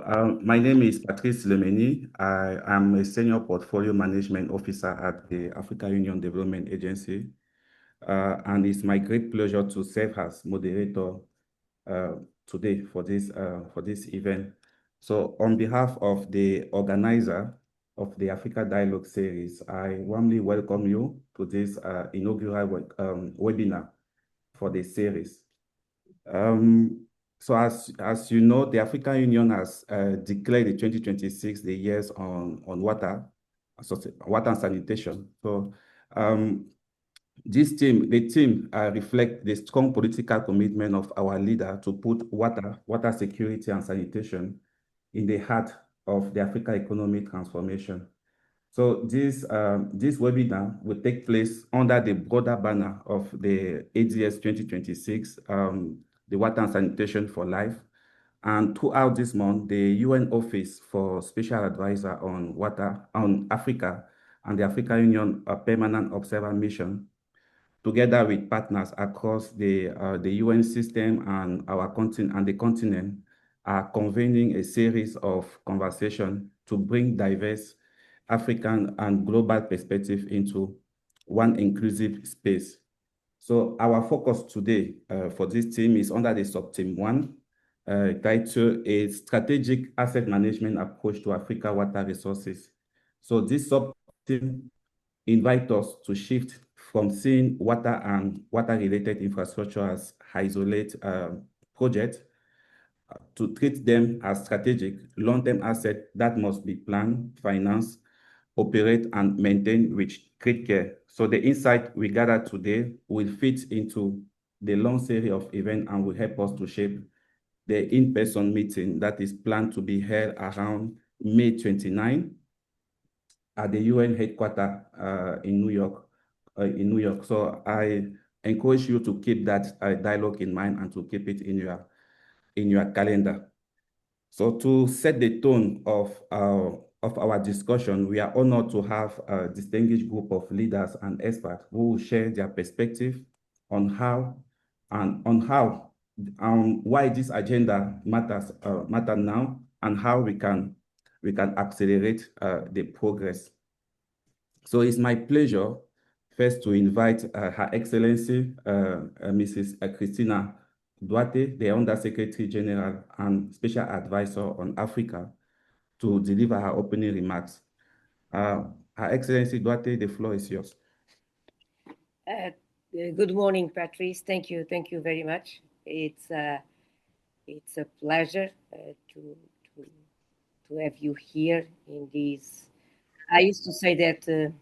My name is Patrice Lemeni. I am a senior portfolio management officer at the Africa Union Development Agency, and it's my great pleasure to serve as moderator uh, today for this event. So, on behalf of the organizer of the Africa Dialogue Series, I warmly welcome you to this inaugural webinar for the series. So as you know, the African Union has declared the 2026 the years on water, water and sanitation. So the team reflect the strong political commitment of our leader to put water security and sanitation in the heart of the Africa economic transformation. So this webinar will take place under the broader banner of the ADS 2026, the Water and Sanitation for Life. And throughout this month, the UN Office for Special Advisor on Water on Africa and the African Union Permanent Observer Mission, together with partners across the UN system and the continent, are convening a series of conversations to bring diverse African and global perspective into one inclusive space. So our focus today for this team is under the sub-team 1, titled A Strategic Asset Management Approach to Africa Water Resources. So this sub-team invites us to shift from seeing water and water-related infrastructure as isolated projects to treat them as strategic long-term assets that must be planned, financed, operate, and maintained with great care. So the insight we gather today will fit into the long series of events and will help us to shape the in-person meeting that is planned to be held around May 29 at the UN headquarters in New York. So I encourage you to keep that dialogue in mind and to keep it in your calendar. So to set the tone of our discussion, we are honored to have a distinguished group of leaders and experts who will share their perspective on how and why this agenda matter now and how we can accelerate the progress. So it's my pleasure first to invite Her Excellency Mrs. Christina Duarte, the Under Secretary General and Special Advisor on Africa, to deliver her opening remarks. Her Excellency Duarte, the floor is yours. Good morning, Patrice. Thank you very much. It's a pleasure to have you here in this. I used to say that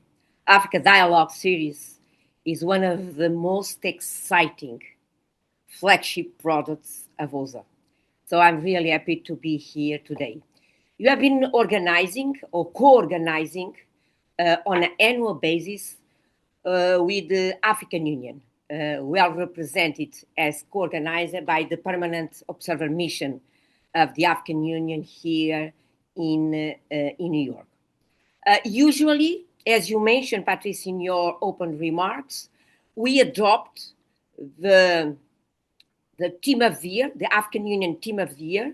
Africa Dialogue series is one of the most exciting flagship products of OSA. So I'm really happy to be here today. You have been organizing or co-organizing on an annual basis with the African Union, well represented as co-organizer by the Permanent Observer Mission of the African Union here in New York. Usually, as you mentioned, Patrice, in your open remarks, we adopt the team of the year, the African Union team of the year,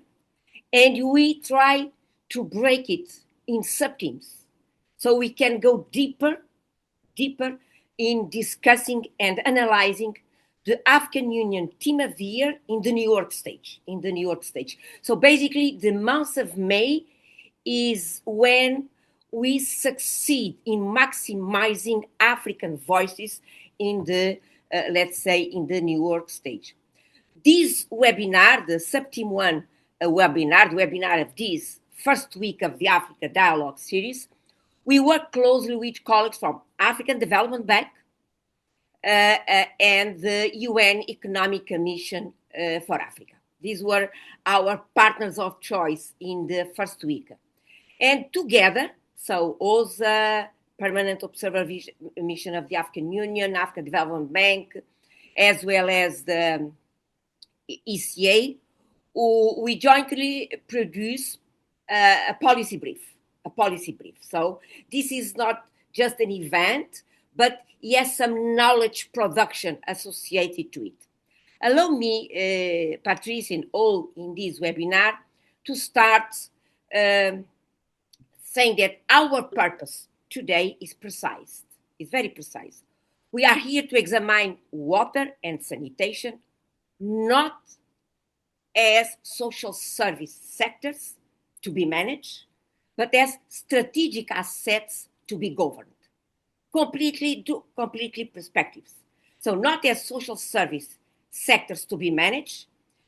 and we try to break it in sub-teams so we can go deeper in discussing and analyzing the African Union team of the year in the New York stage. So basically, the month of May is when we succeed in maximizing African voices in the, let's say, in the New York stage. This webinar, the sub-team 1 webinar, the webinar of this first week of the Africa Dialogue series, we work closely with colleagues from African Development Bank and the UN Economic Commission for Africa. These were our partners of choice in the first week. And together, so OSA, Permanent Observer Mission of the African Union, African Development Bank, as well as the ECA, we jointly produce a policy brief. So this is not just an event, but yes, some knowledge production associated to it. Allow me, Patrice, and all in this webinar, to start um, saying that our purpose today is precise, is very precise. We are here to examine water and sanitation not as social service sectors to be managed, but as strategic assets to be governed. Completely perspectives. So not as social service sectors to be managed,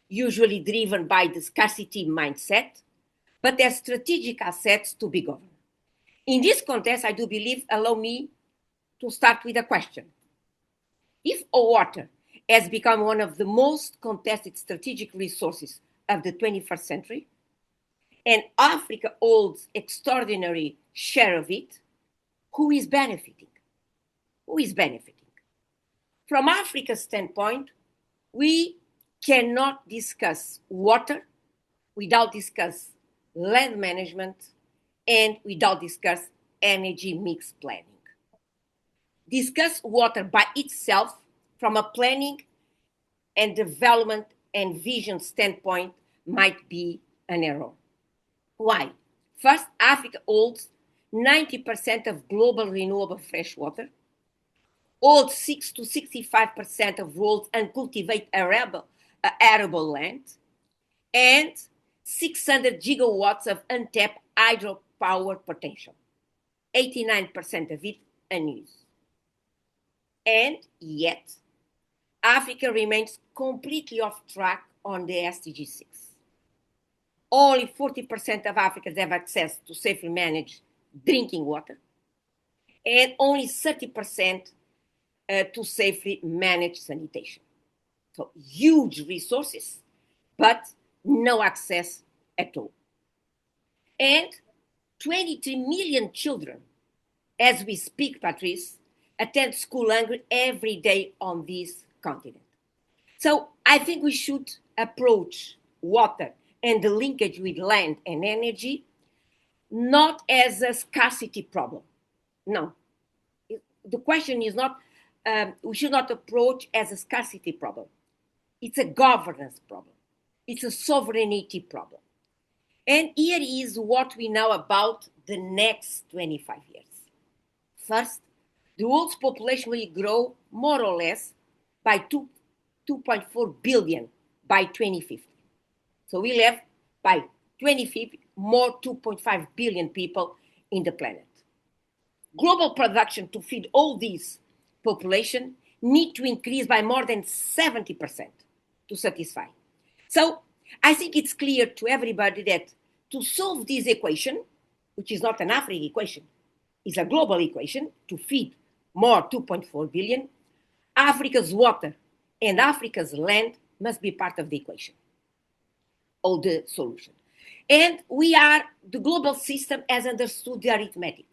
usually driven by the scarcity mindset, but as strategic assets to be governed. In this context, I do believe, allow me to start with a question. If water has become one of the most contested strategic resources of the 21st century, and Africa holds extraordinary share of it, who is benefiting? Who is benefiting? From Africa's standpoint, we cannot discuss water without discuss land management and without discuss energy mix planning. Discuss water by itself from a planning and development and vision standpoint might be an error. Why? First, Africa holds 90% of global renewable fresh water, holds 6 to 65% of world's uncultivated arable land, and 600 gigawatts of untapped hydropower potential, 89% of it unused. And yet, Africa remains completely off track on the SDG 6. Only 40% of Africans have access to safely managed drinking water, and only 30% to safely manage sanitation. So huge resources, but no access at all. And 23 million children, as we speak, Patrice, attend school hungry every day on this continent. So I think we should approach water and the linkage with land and energy not as a scarcity problem. No. The question is not, we should not approach as a scarcity problem. It's a governance problem. It's a sovereignty problem. And here is what we know about the next 25 years. First, the world's population will grow more or less by 2.4 billion by 2050. So we'll have by 2050 more 2.5 billion people in the planet. Global production to feed all these population need to increase by more than 70% to satisfy. So I think it's clear to everybody that to solve this equation, which is not an African equation, is a global equation to feed more 2.4 billion, Africa's water and Africa's land must be part of the equation or the solution. And the global system has understood the arithmetic.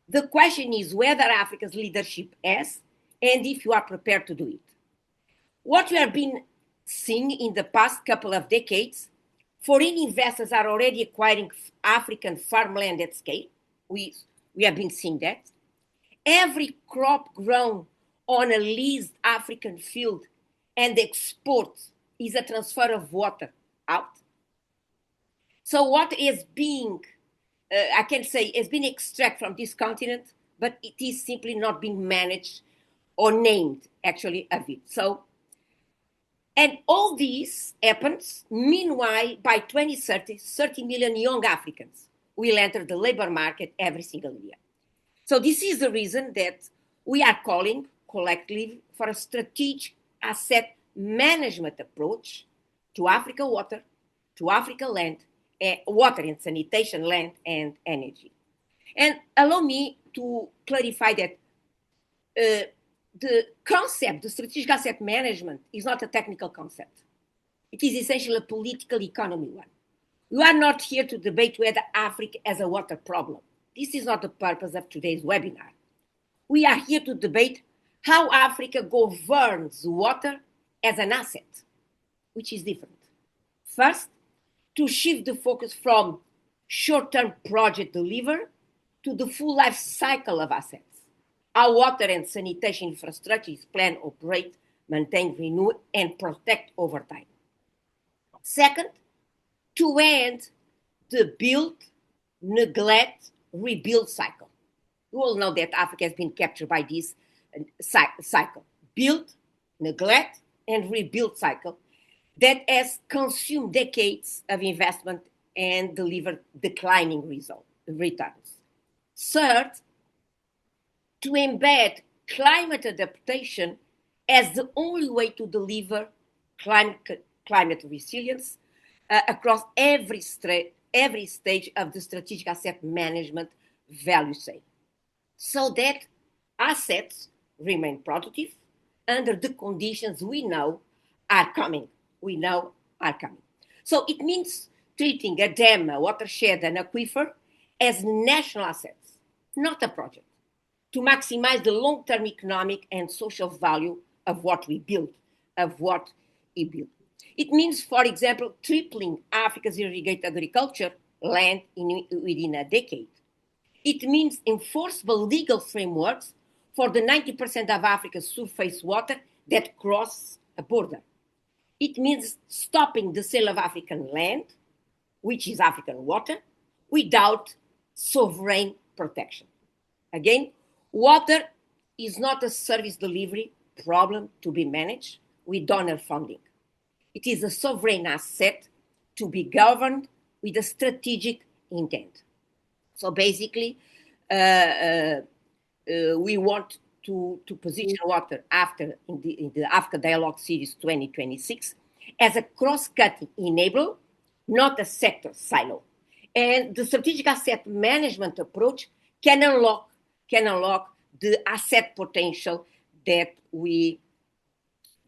The question is whether Africa's leadership has, and if you are prepared to do it. What we have been seeing in the past couple of decades, foreign investors are already acquiring African farmland at scale. We have been seeing that. Every crop grown on a leased African field and export is a transfer of water out. So what is being, I can say, has been extracted from this continent, but it is simply not being managed or named, actually, of it. So, and all this happens, meanwhile, by 2030, 30 million young Africans will enter the labor market every single year. So this is the reason that we are calling collectively for a strategic asset management approach to Africa water, to Africa land, water and sanitation, land and energy. And allow me to clarify that the concept, the strategic asset management, is not a technical concept. It is essentially a political economy one. We are not here to debate whether Africa has a water problem. This is not the purpose of today's webinar. We are here to debate how Africa governs water as an asset, which is different. First, to shift the focus from short-term project delivery to the full life cycle of assets. Our water and sanitation infrastructure is planned, operate, maintain, renew, and protect over time. Second, to end the build, neglect, rebuild cycle. You all know that Africa has been captured by this cycle: build, neglect, and rebuild cycle that has consumed decades of investment and delivered declining returns. Third, to embed climate adaptation as the only way to deliver climate resilience across every stage of the strategic asset management value chain, so that assets remain productive under the conditions we know are coming. We know are coming. So it means treating a dam, a watershed, an aquifer as national assets, not a project, to maximize the long-term economic and social value of what we build, of what we build. It means, for example, tripling Africa's irrigated agriculture land within a decade. It means enforceable legal frameworks for the 90% of Africa's surface water that cross a border. It means stopping the sale of African land, which is African water, without sovereign protection. Again, water is not a service delivery problem to be managed with donor funding. It is a sovereign asset to be governed with a strategic intent. So basically, we want to position water in the Africa Dialogue Series 2026 as a cross-cutting enabler, not a sector silo. And the strategic asset management approach can unlock the asset potential that we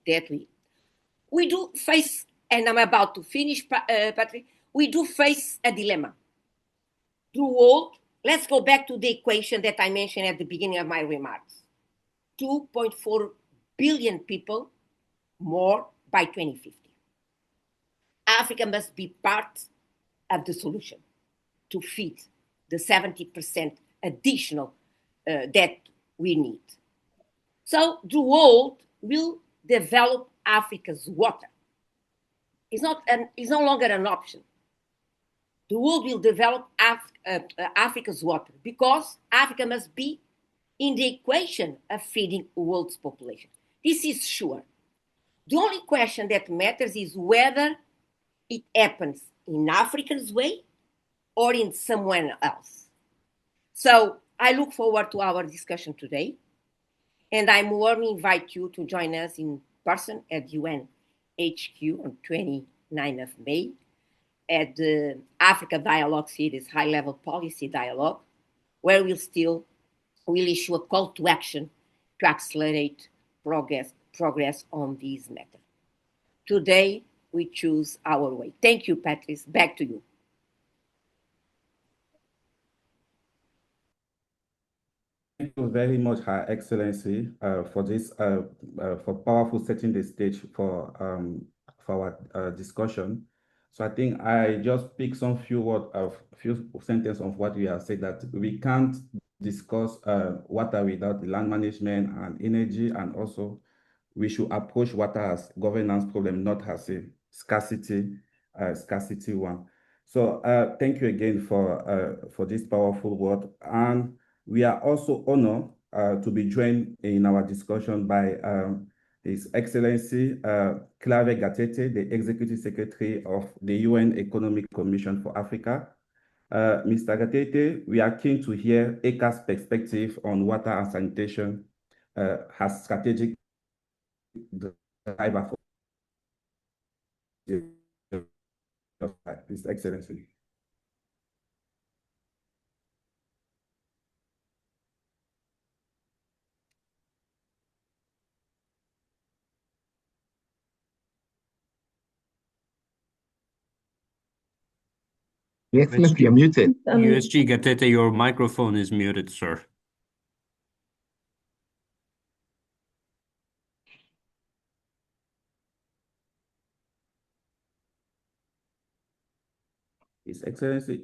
do face, and I'm about to finish, Patrick. We do face a dilemma. Let's go back to the equation that I mentioned at the beginning of my remarks. 2.4 billion people more by 2050. Africa must be part of the solution to feed the 70% additional that we need. So the world will develop Africa's water. It's no longer an option. The world will develop Africa's water because Africa must be in the equation of feeding the world's population. This is sure. The only question that matters is whether it happens in Africa's way or in someone else. So I look forward to our discussion today, and I warmly invite you to join us in person at UN HQ on 29th of May at the Africa Dialogue Series High-Level Policy Dialogue, where we'll issue a call to action to accelerate progress on these matters. Today, we choose our way. Thank you, Patrice. Back to you. Thank you very much, Her Excellency, for this, for powerful setting the stage for our discussion. So I think I just pick some few sentences of what we have said, that we can't discuss water without the land management and energy, and also we should approach water as governance problem, not as a scarcity one. So thank you again for this powerful word. And we are also honored to be joined in our discussion by His Excellency Clave Gatete, the Executive Secretary of the UN Economic Commission for Africa. Mr. Gatete, we are keen to hear ECA's perspective on water and sanitation as strategic driver for His Excellency. Excellency, you're muted. USG Gatete, your microphone is muted, sir. His Excellency,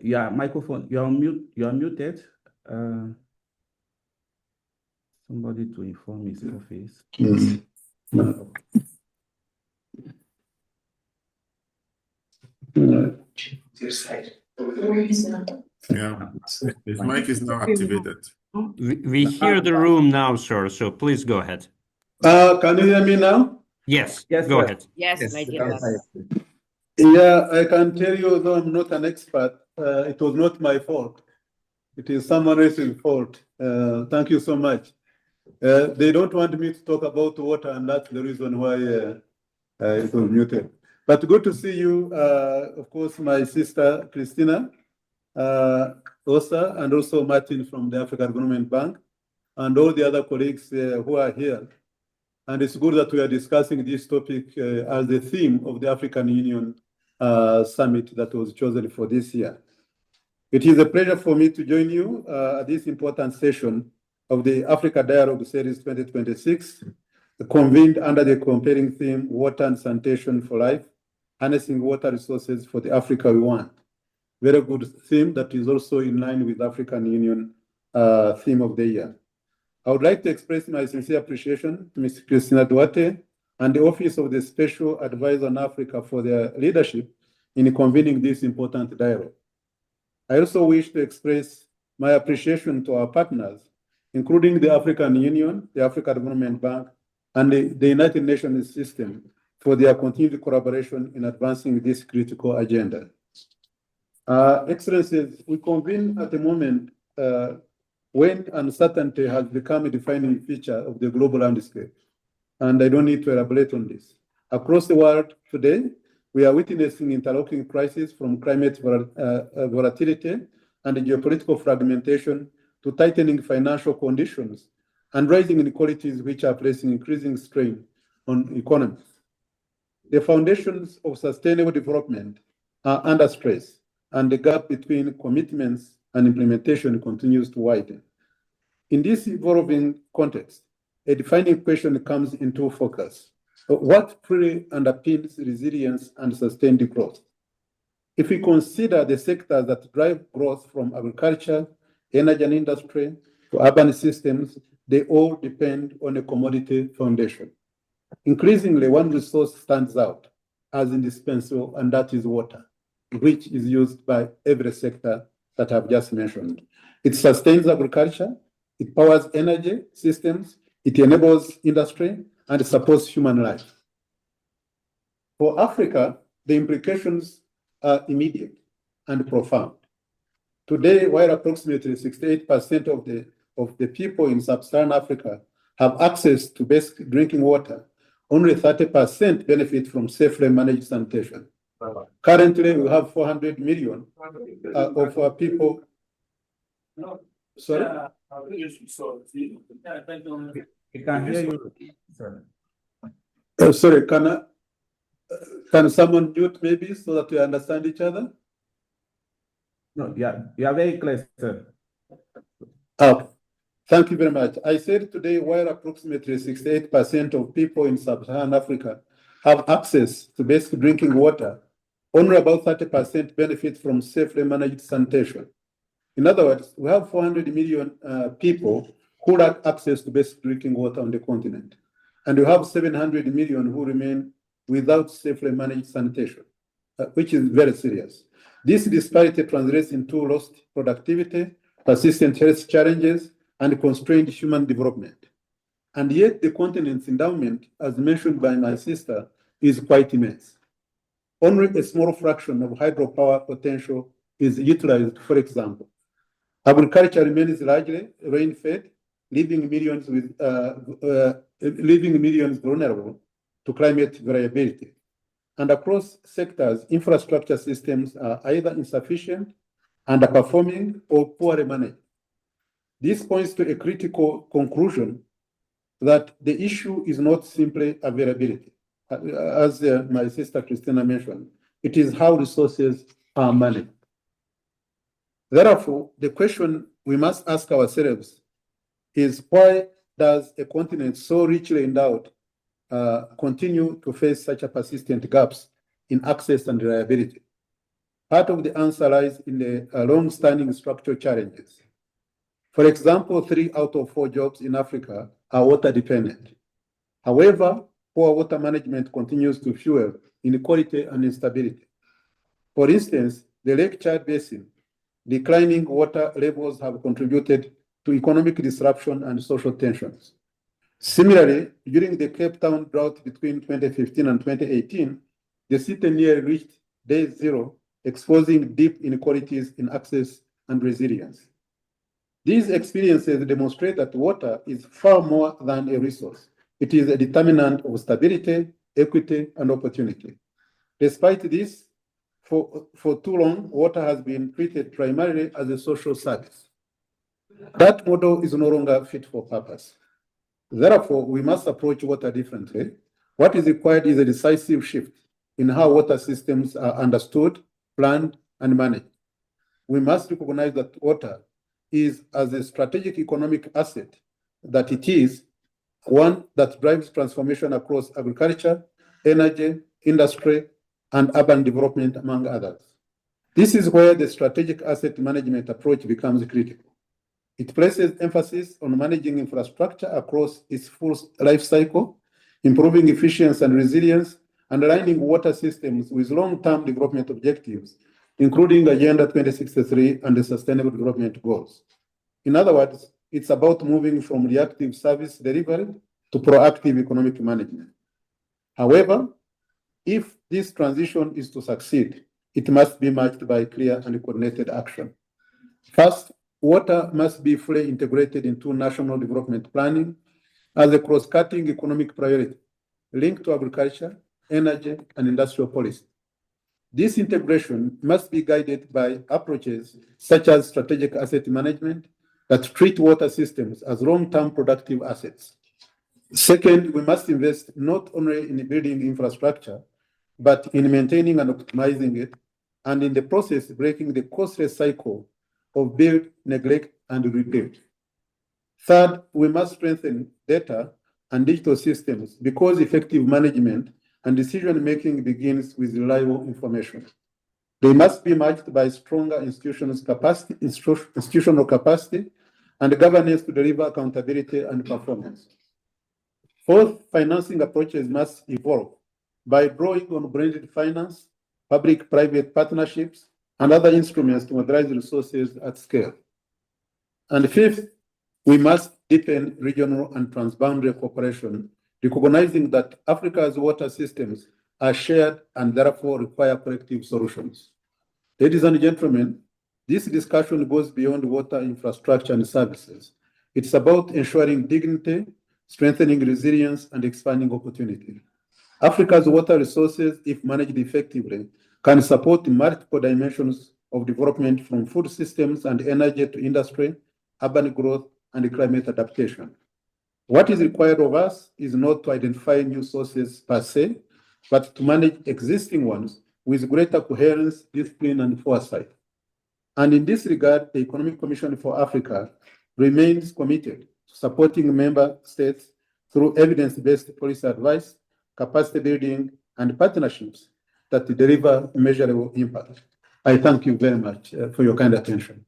your microphone, you are muted. Somebody to inform his office. Yeah, his mic is now activated. We hear the room now, sir, so please go ahead. Can you hear me now? Yes, Yes, go sir. ahead. Yes, my dear Yes, brother. Yeah, I can tell you, though I'm not an expert, it was not my fault. It is someone else's fault. Thank you so much. They don't want me to talk about water, and that's the reason why it was muted. But good to see you, of course, my sister, Christina, Osa, and also Martin from the African Development Bank, and all the other colleagues who are here. And it's good that we are discussing this topic as the theme of the African Union Summit that was chosen for this year. It is a pleasure for me to join you at this important session of the Africa Dialogue Series 2026, convened under the compelling theme, Water and Sanitation for Life, Harnessing Water Resources for the Africa We Want. Very good theme that is also in line with African Union theme of the year. I would like to express my sincere appreciation to Ms. Christina Duarte and the Office of the Special Advisor on Africa for their leadership in convening this important dialogue. I also wish to express my appreciation to our partners, including the African Union, the African Development Bank, and the United Nations system for their continued collaboration in advancing this critical agenda. Excellencies, we convene at the moment when uncertainty has become a defining feature of the global landscape. And I don't need to elaborate on this. Across the world today, we are witnessing interlocking crises from climate volatility and geopolitical fragmentation to tightening financial conditions and rising inequalities which are placing increasing strain on economies. The foundations of sustainable development are under stress, and the gap between commitments and implementation continues to widen. In this evolving context, a defining question comes into focus. What truly underpins resilience and sustained growth? If we consider the sectors that drive growth from agriculture, energy and industry to urban systems, they all depend on a commodity foundation. Increasingly, one resource stands out as indispensable, and that is water, which is used by every sector that I've just mentioned. It sustains agriculture, it powers energy systems, it enables industry, and it supports human life. For Africa, the implications are immediate and profound. Today, while approximately 68% of the people in sub-Saharan Africa have access to basic drinking water, only 30% benefit from safely managed sanitation. Currently, we have 400 million of our people. Sorry? We can hear you, sir. Sorry, can someone mute maybe so that we understand each other? No, you are very clear, sir. Oh, thank you very much. I said today, while approximately 68% of people in sub-Saharan Africa have access to basic drinking water, only about 30% benefit from safely managed sanitation. In other words, we have 400 million people who lack access to basic drinking water on the continent. And we have 700 million who remain without safely managed sanitation, which is very serious. This disparity translates into lost productivity, persistent health challenges, and constrained human development. And yet the continent's endowment, as mentioned by my sister, is quite immense. Only a small fraction of hydropower potential is utilized, for example. Agriculture remains largely rain-fed, leaving millions vulnerable to climate variability. And across sectors, infrastructure systems are either insufficient, underperforming, or poorly managed. This points to a critical conclusion that the issue is not simply availability. As my sister Christina mentioned, it is how resources are managed. Therefore, the question we must ask ourselves is, why does a continent so richly endowed continue to face such a persistent gaps in access and reliability? Part of the answer lies in the long-standing structural challenges. For example, 3 out of 4 jobs in Africa are water dependent. However, poor water management continues to fuel inequality and instability. For instance, the Lake Chad Basin, declining water levels have contributed to economic disruption and social tensions. Similarly, during the Cape Town drought between 2015 and 2018, the city nearly reached day zero, exposing deep inequalities in access and resilience. These experiences demonstrate that water is far more than a resource. It is a determinant of stability, equity, and opportunity. Despite this, for too long, water has been treated primarily as a social service. That model is no longer fit for purpose. Therefore, we must approach water differently. What is required is a decisive shift in how water systems are understood, planned, and managed. We must recognize that water is as a strategic economic asset that it is, one that drives transformation across agriculture, energy, industry, and urban development, among others. This is where the strategic asset management approach becomes critical. It places emphasis on managing infrastructure across its full life cycle, improving efficiency and resilience, and aligning water systems with long-term development objectives, including Agenda 2063 and the Sustainable Development Goals. In other words, it's about moving from reactive service delivery to proactive economic management. However, if this transition is to succeed, it must be matched by clear and coordinated action. First, water must be fully integrated into national development planning as a cross-cutting economic priority linked to agriculture, energy, and industrial policy. This integration must be guided by approaches such as strategic asset management that treat water systems as long-term productive assets. Second, we must invest not only in building infrastructure, but in maintaining and optimizing it, and in the process, breaking the costly cycle of build, neglect, and rebuild. Third, we must strengthen data and digital systems because effective management and decision-making begins with reliable information. They must be matched by stronger institutional capacity and governance to deliver accountability and performance. Fourth, financing approaches must evolve by drawing on blended finance, public-private partnerships, and other instruments to mobilize resources at scale. And fifth, we must deepen regional and transboundary cooperation, recognizing that Africa's water systems are shared and therefore require collective solutions. Ladies and gentlemen, this discussion goes beyond water infrastructure and services. It's about ensuring dignity, strengthening resilience, and expanding opportunity. Africa's water resources, if managed effectively, can support multiple dimensions of development from food systems and energy to industry, urban growth, and climate adaptation. What is required of us is not to identify new sources per se, but to manage existing ones with greater coherence, discipline, and foresight. And in this regard, the Economic Commission for Africa remains committed to supporting member states through evidence-based policy advice, capacity building, and partnerships that deliver measurable impact. I thank you very much for your kind attention.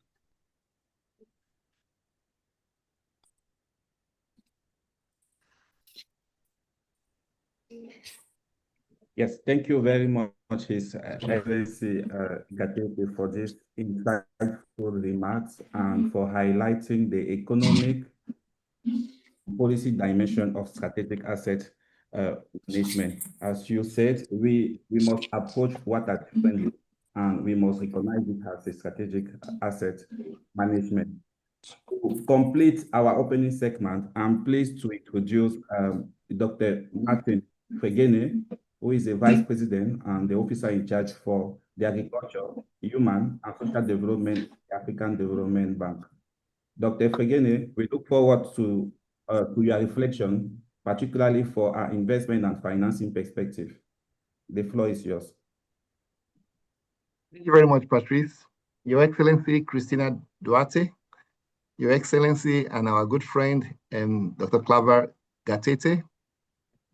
Yes, thank you very much, His Excellency Gatete, for this insightful remarks and for highlighting the economic policy dimension of strategic asset management. As you said, we must approach water differently, and we must recognize it as a strategic asset management. To complete our opening segment, I'm pleased to introduce Dr. Martin Fegene, who is the Vice President and the officer in charge for the Agriculture, Human and Social Development, the African Development Bank. Dr. Fegene, we look forward to your reflection, particularly for our investment and financing perspective. The floor is yours. Thank you very much, Patrice. Your Excellency, Christina Duarte, Your Excellency, and our good friend, Dr. Claver Gatete,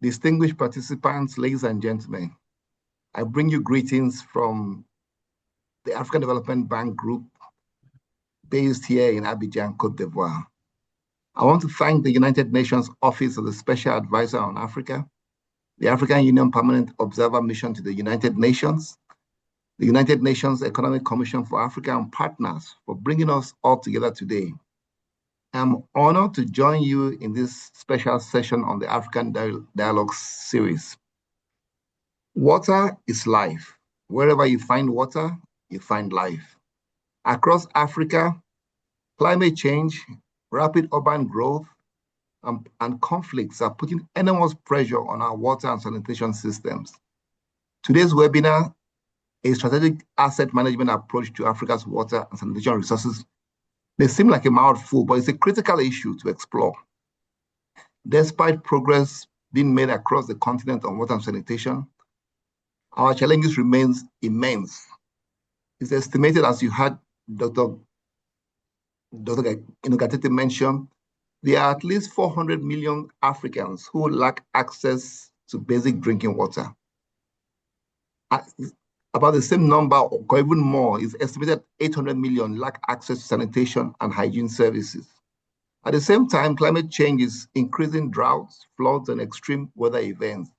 distinguished participants, ladies and gentlemen, I bring you greetings from the African Development Bank Group based here in Abidjan, Côte d'Ivoire. I want to thank the United Nations Office of the Special Advisor on Africa, the African Union Permanent Observer Mission to the United Nations, the United Nations Economic Commission for Africa, and partners for bringing us all together today. I'm honored to join you in this special session on the African Dialogue series. Water is life. Wherever you find water, you find life. Across Africa, climate change, rapid urban growth, and conflicts are putting enormous pressure on our water and sanitation systems. Today's webinar, a strategic asset management approach to Africa's water and sanitation resources, may seem like a mouthful, but it's a critical issue to explore. Despite progress being made across the continent on water and sanitation, our challenges remain immense. It's estimated, as you heard Dr. Gatete mention, there are at least 400 million Africans who lack access to basic drinking water. About the same number, or even more, is estimated 800 million lack access to sanitation and hygiene services. At the same time, climate change is increasing droughts, floods, and extreme weather events.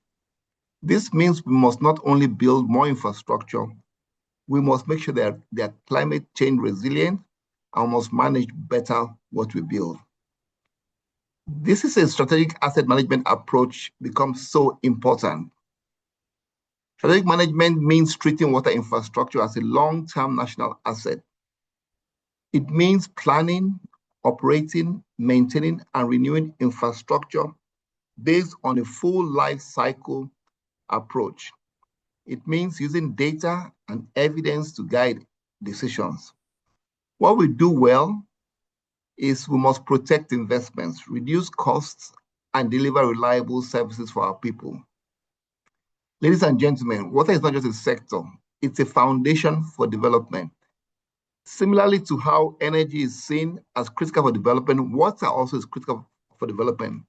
This means we must not only build more infrastructure, we must make sure that they are climate change resilient and must manage better what we build. This is a strategic asset management approach becomes so important. Strategic management means treating water infrastructure as a long-term national asset. It means planning, operating, maintaining, and renewing infrastructure based on a full life cycle approach. It means using data and evidence to guide decisions. What we do well is we must protect investments, reduce costs, and deliver reliable services for our people. Ladies and gentlemen, water is not just a sector, it's a foundation for development. Similarly to how energy is seen as critical for development, water also is critical for development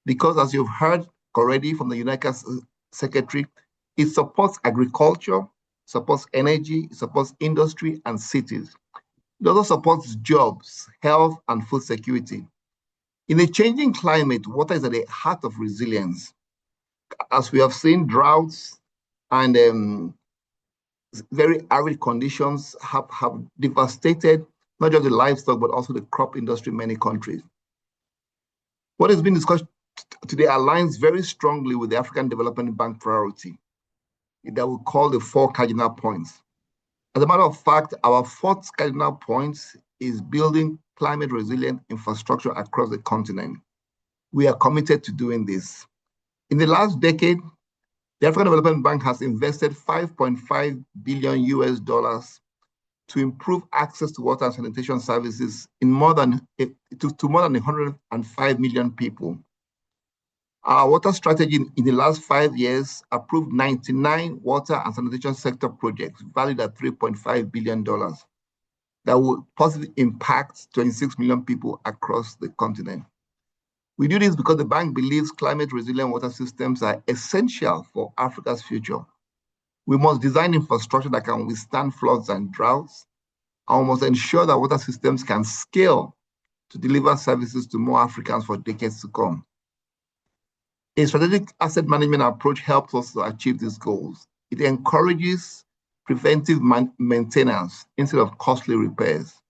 because, as you've heard already from the UNECA Secretary, it supports agriculture, supports energy, it supports industry and cities. It also supports jobs, health, and food security. In a changing climate, water is at the heart of resilience. As we have seen, droughts and very arid conditions have devastated not just the livestock, but also the crop industry in many countries. What has been discussed today aligns very strongly with the African Development Bank priority that we call the 4 cardinal points. As a matter of fact, our 4th cardinal point is building climate resilient infrastructure across the continent. We are committed to doing this. In the last decade, the African Development Bank has invested $5.5 billion to improve access to water and sanitation services in to more than 105 million people. Our water strategy in the last 5 years approved 99 water and sanitation sector projects valued at $3.5 billion that will positively impact 26 million people across the continent. We do this because the bank believes climate resilient water systems are essential for Africa's future. We must design infrastructure that can withstand floods and droughts, and we must ensure that water systems can scale to deliver services to more Africans for decades to come. A strategic asset management approach helps us to achieve these goals. It encourages preventive maintenance instead of costly repairs.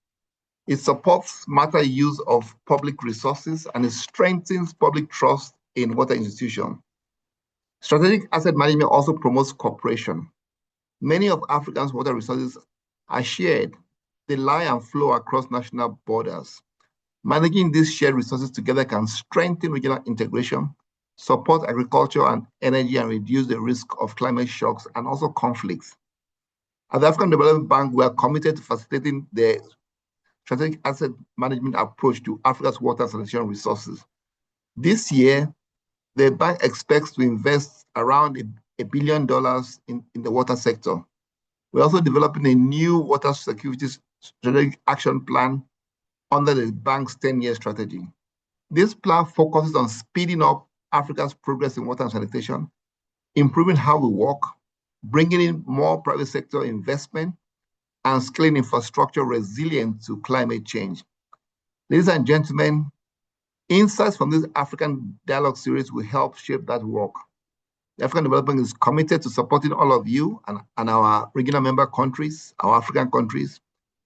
It supports smarter use of public resources and it strengthens public trust in water institutions. Strategic asset management also promotes cooperation. Many of Africa's water resources are shared. They lie and flow across national borders. Managing these shared resources together can strengthen regional integration, support agriculture and energy, and reduce the risk of climate shocks and also conflicts. At the African Development Bank, we are committed to facilitating the strategic asset management approach to Africa's water and sanitation resources. This year, the bank expects to invest around $1 billion in the water sector. We're also developing a new water security strategic action plan under the bank's 10-year strategy. This plan focuses on speeding up Africa's progress in water and sanitation, improving how we work, bringing in more private sector investment, and scaling infrastructure resilient to climate change. Ladies and gentlemen, insights from this African Dialogue series will help shape that work. The African Development is committed to supporting all of you and our regional member countries, our African countries,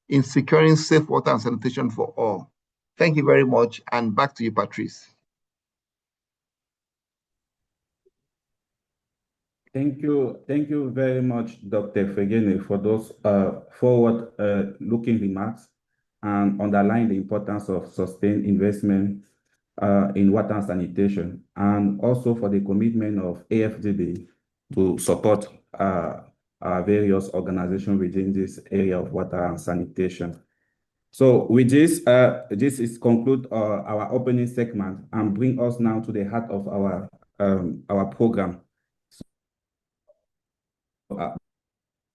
in securing safe water and sanitation for all. Thank you very much, and back to you, Patrice. Thank you very much, Dr. Fegene, for those forward-looking remarks and underline the importance of sustained investment in water and sanitation, and also for the commitment of AFDB to support our various organizations within this area of water and sanitation. So with this, this is conclude our opening segment and bring us now to the heart of our program.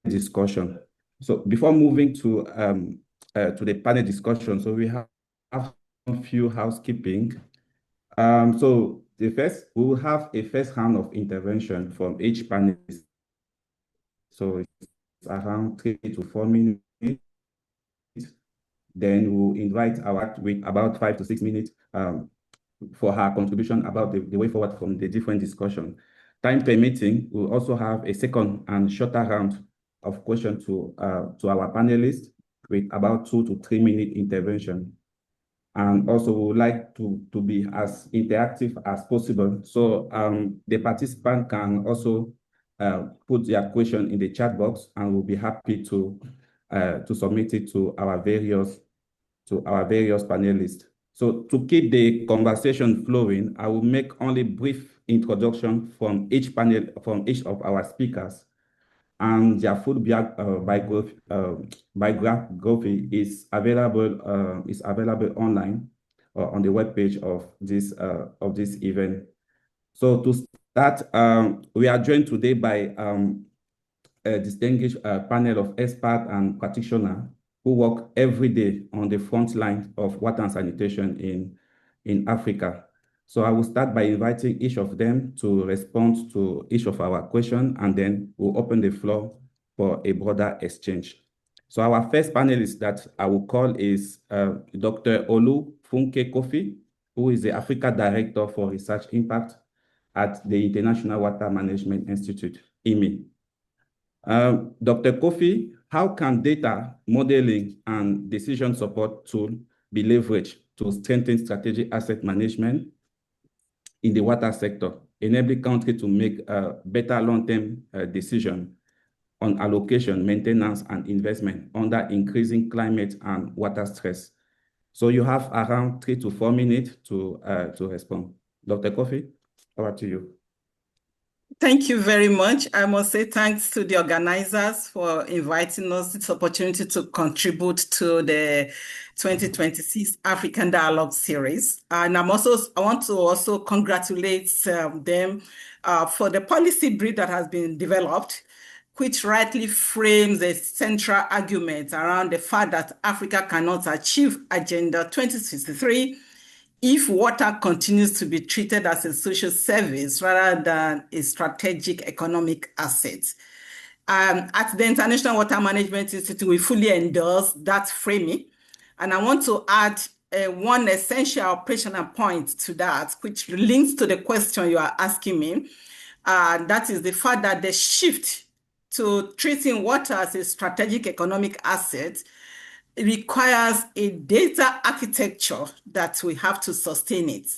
Discussion. So before moving to the panel discussion, so we have a few housekeeping. So we will have a first round of intervention from each panelist. So it's around 3 to 4 minutes. Then we'll invite our with about 5 to 6 minutes for her contribution about the way forward from the different discussion. Time permitting, we'll also have a second and shorter round of questions to our panelists with about 2 to 3 minute intervention. And also we would like to be as interactive as possible. So the participant can also put their question in the chat box, and we'll be happy to submit it to our various panelists. So to keep the conversation flowing, I will make only brief introduction from each of our speakers, and their full biography is available online on the webpage of this event. So to start, we are joined today by a distinguished panel of experts and practitioners who work every day on the front line of water and sanitation in Africa. So I will start by inviting each of them to respond to each of our questions, and then we'll open the floor for a broader exchange. So our first panelist that I will call is Dr. Olu Funke Kofi, who is the Africa Director for Research Impact at the International Water Management Institute, IMI. Dr. Kofi, how can data modeling and decision support tool be leveraged to strengthen strategic asset management in the water sector, enabling countries to make better long-term decisions on allocation, maintenance, and investment under increasing climate and water stress? So you have around 3 to 4 minutes to respond. Dr. Kofi, over to you. Thank you very much. I must say thanks to the organizers for inviting us this opportunity to contribute to the 2026 African Dialogue Series. And I want to also congratulate them for the policy brief that has been developed, which rightly frames a central argument around the fact that Africa cannot achieve Agenda 2063 if water continues to be treated as a social service rather than a strategic economic asset. At the International Water Management Institute, we fully endorse that framing. And I want to add one essential operational point to that, which links to the question you are asking me. That is the fact that the shift to treating water as a strategic economic asset requires a data architecture that we have to sustain it.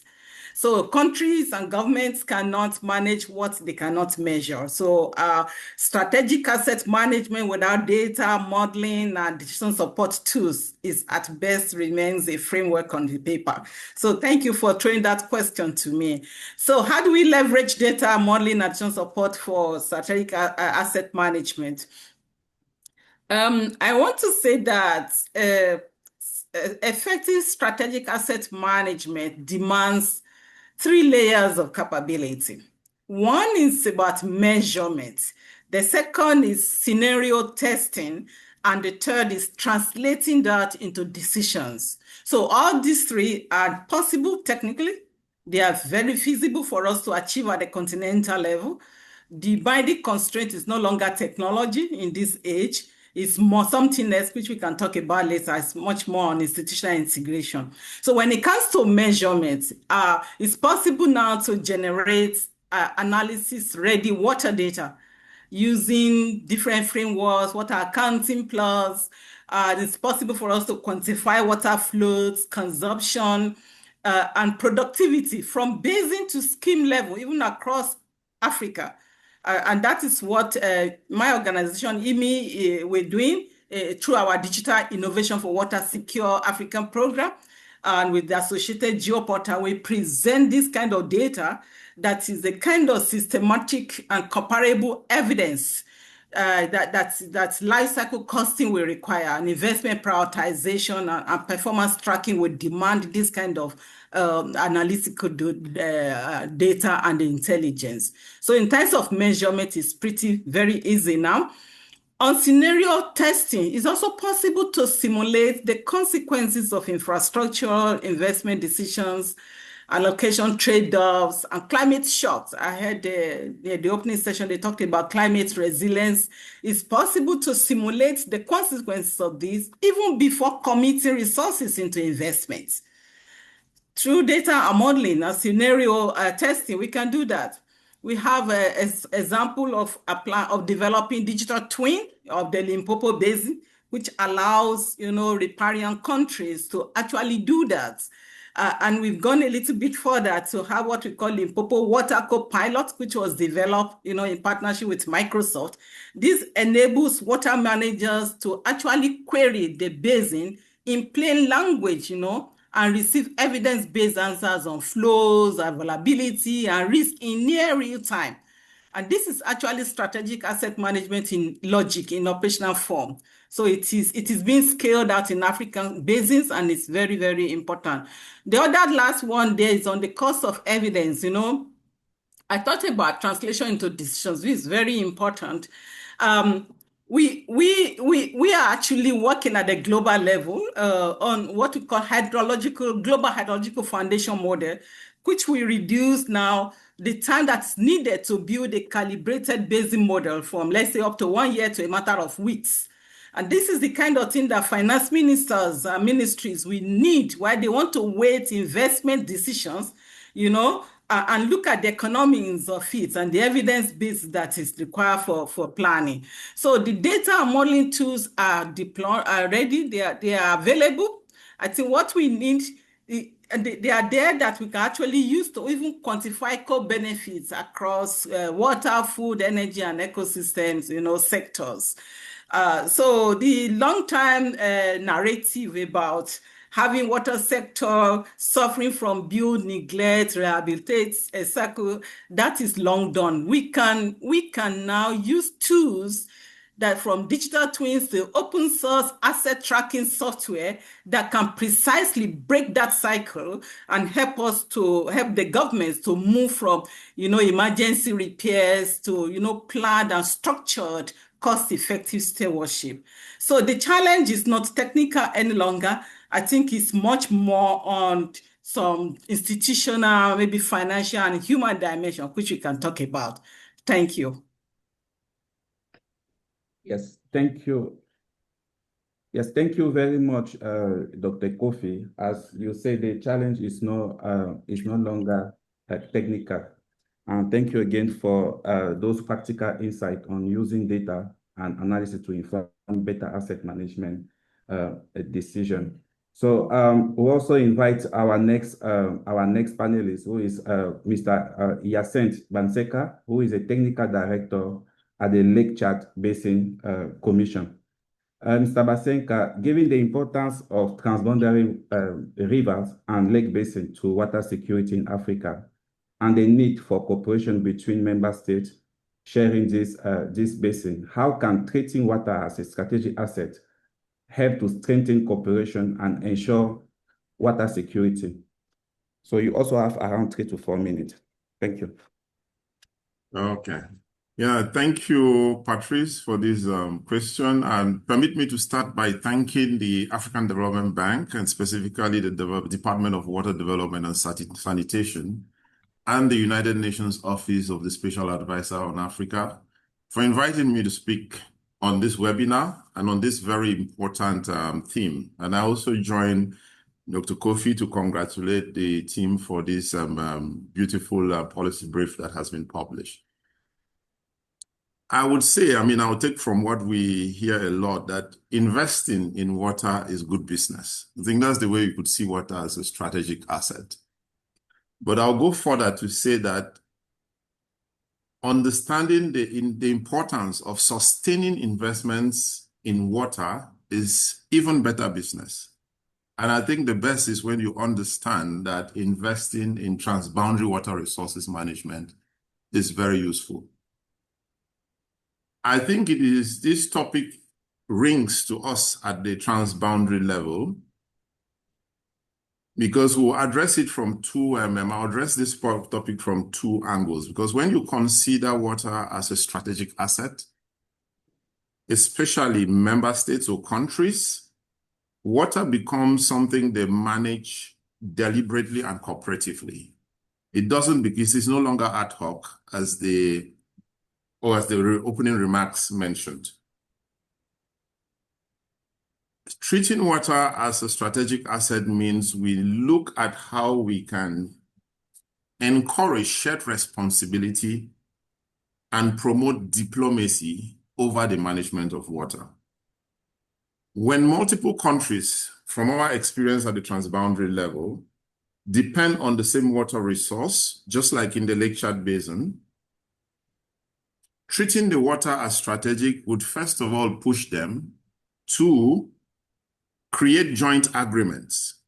So countries and governments cannot manage what they cannot measure. So strategic asset management without data modeling and decision support tools is at best remains a framework on the paper. So thank you for throwing that question to me. So how do we leverage data modeling and decision support for strategic asset management? I want to say that effective strategic asset management demands 3 layers of capability. One is about measurement. The second is scenario testing. And the third is translating that into decisions. So all these 3 are possible technically. They are very feasible for us to achieve at the continental level. The binding constraint is no longer technology in this age. It's more something else, which we can talk about later. It's much more on institutional integration. So when it comes to measurement, it's possible now to generate analysis-ready water data using different frameworks, water accounting plus. It's possible for us to quantify water flows, consumption, and productivity from basin to scheme level, even across Africa. And that is what my organization, IMI, we're doing through our Digital Innovation for Water Secure African program. And with the associated geoportal, we present this kind of data that is a kind of systematic and comparable evidence that life cycle costing will require, and investment prioritization and performance tracking will demand this kind of analytical data and intelligence. So in terms of measurement, it's very easy now. On scenario testing, it's also possible to simulate the consequences of infrastructural investment decisions, allocation trade-offs, and climate shocks. I heard the opening session, they talked about climate resilience. It's possible to simulate the consequences of this even before committing resources into investments. Through data and modeling and scenario testing, we can do that. We have an example of developing digital twin of the Limpopo Basin, which allows, riparian countries to actually do that. And we've gone a little bit further to have what we call Limpopo Water Co-Pilot, which was developed, in partnership with Microsoft. This enables water managers to actually query the basin in plain language, and receive evidence-based answers on flows, availability, and risk in near real time. And this is actually strategic asset management in logic, in operational form. So it is being scaled out in African basins, and it's very, very important. The other last one there is on the cost of evidence. I thought about translation into decisions, which is very important. We are actually working at a global level on what we call global hydrological foundation model, which will reduce now the time that's needed to build a calibrated basin model from, let's say, up to 1 year to a matter of weeks. And this is the kind of thing that finance ministers and ministries will need while they want to weight investment decisions, and look at the economics of it and the evidence base that is required for planning. So the data and modeling tools are ready, they are available. I think what we need, they are there that we can actually use to even quantify co-benefits across water, food, energy, and ecosystems, sectors. So the long-term narrative about having water sector suffering from build, neglect, rehabilitate a cycle, that is long done. We can now use tools that from digital twins to open source asset tracking software that can precisely break that cycle and help the governments to move from, emergency repairs to, planned and structured cost-effective stewardship. So the challenge is not technical any longer. I think it's much more on some institutional, maybe financial and human dimension, which we can talk about. Thank you. Yes, thank you. Yes, thank you very much, Dr. Kofi. As you say, the challenge is no longer technical. And thank you again for those practical insight on using data and analysis to inform better asset management decision. So we'll also invite our next panelist, who is Mr. Hyacinthe Banseka, who is a technical director at the Lake Chad Basin Commission. Mr. Basenka, given the importance of transboundary rivers and lake basin to water security in Africa, and the need for cooperation between member states sharing this basin, how can treating water as a strategic asset help to strengthen cooperation and ensure water security? So you also have around 3 to 4 minutes. Thank you. Okay. Yeah, thank you, Patrice, for this question. And permit me to start by thanking the African Development Bank and specifically the Department of Water Development and Sanitation and the United Nations Office of the Special Advisor on Africa for inviting me to speak on this webinar and on this very important theme. And I also join Dr. Kofi to congratulate the team for this beautiful policy brief that has been published. I would say, I'll take from what we hear a lot, that investing in water is good business. I think that's the way you could see water as a strategic asset. But I'll go further to say that understanding the importance of sustaining investments in water is even better business. And I think the best is when you understand that investing in transboundary water resources management is very useful. I think this topic rings to us at the transboundary level because we'll address it from I'll address this topic from two angles, because when you consider water as a strategic asset, especially member states or countries, water becomes something they manage deliberately and cooperatively. It doesn't, because it's no longer ad hoc as the opening remarks mentioned. Treating water as a strategic asset means we look at how we can encourage shared responsibility and promote diplomacy over the management of water. When multiple countries, from our experience at the transboundary level, depend on the same water resource, just like in the Lake Chad Basin, treating the water as strategic would first of all push them to create joint agreements.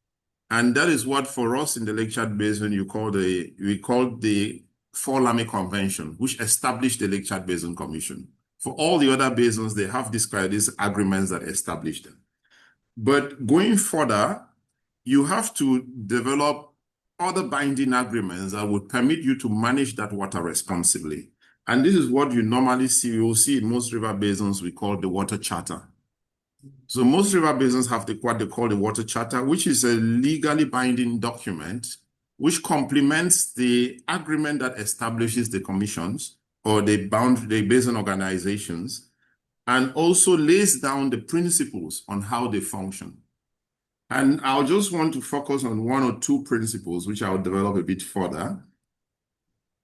And that is what for us in the Lake Chad Basin we call the Four-Lamy Convention, which established the Lake Chad Basin Commission. For all the other basins, they have these agreements that establish them. But going further, you have to develop other binding agreements that would permit you to manage that water responsibly. And this is what you normally see. You will see in most river basins we call the Water Charter. So most river basins have what they call the Water Charter, which is a legally binding document which complements the agreement that establishes the commissions or the basin organizations, and also lays down the principles on how they function. And I'll just want to focus on one or two principles, which I'll develop a bit further.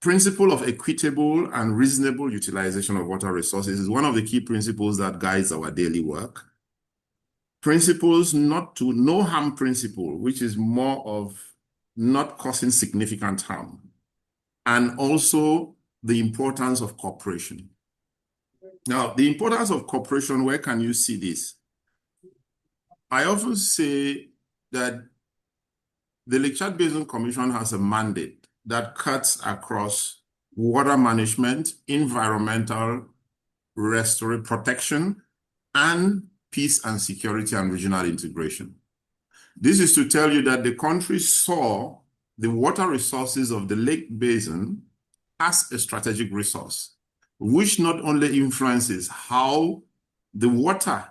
Principle of equitable and reasonable utilization of water resources is one of the key principles that guides our daily work. Principles no harm principle, which is more of not causing significant harm. And also the importance of cooperation. Now, the importance of cooperation, where can you see this? I often say that the Lake Chad Basin Commission has a mandate that cuts across water management, environmental restoration, protection, and peace and security and regional integration. This is to tell you that the country saw the water resources of the Lake Basin as a strategic resource, which not only influences how the water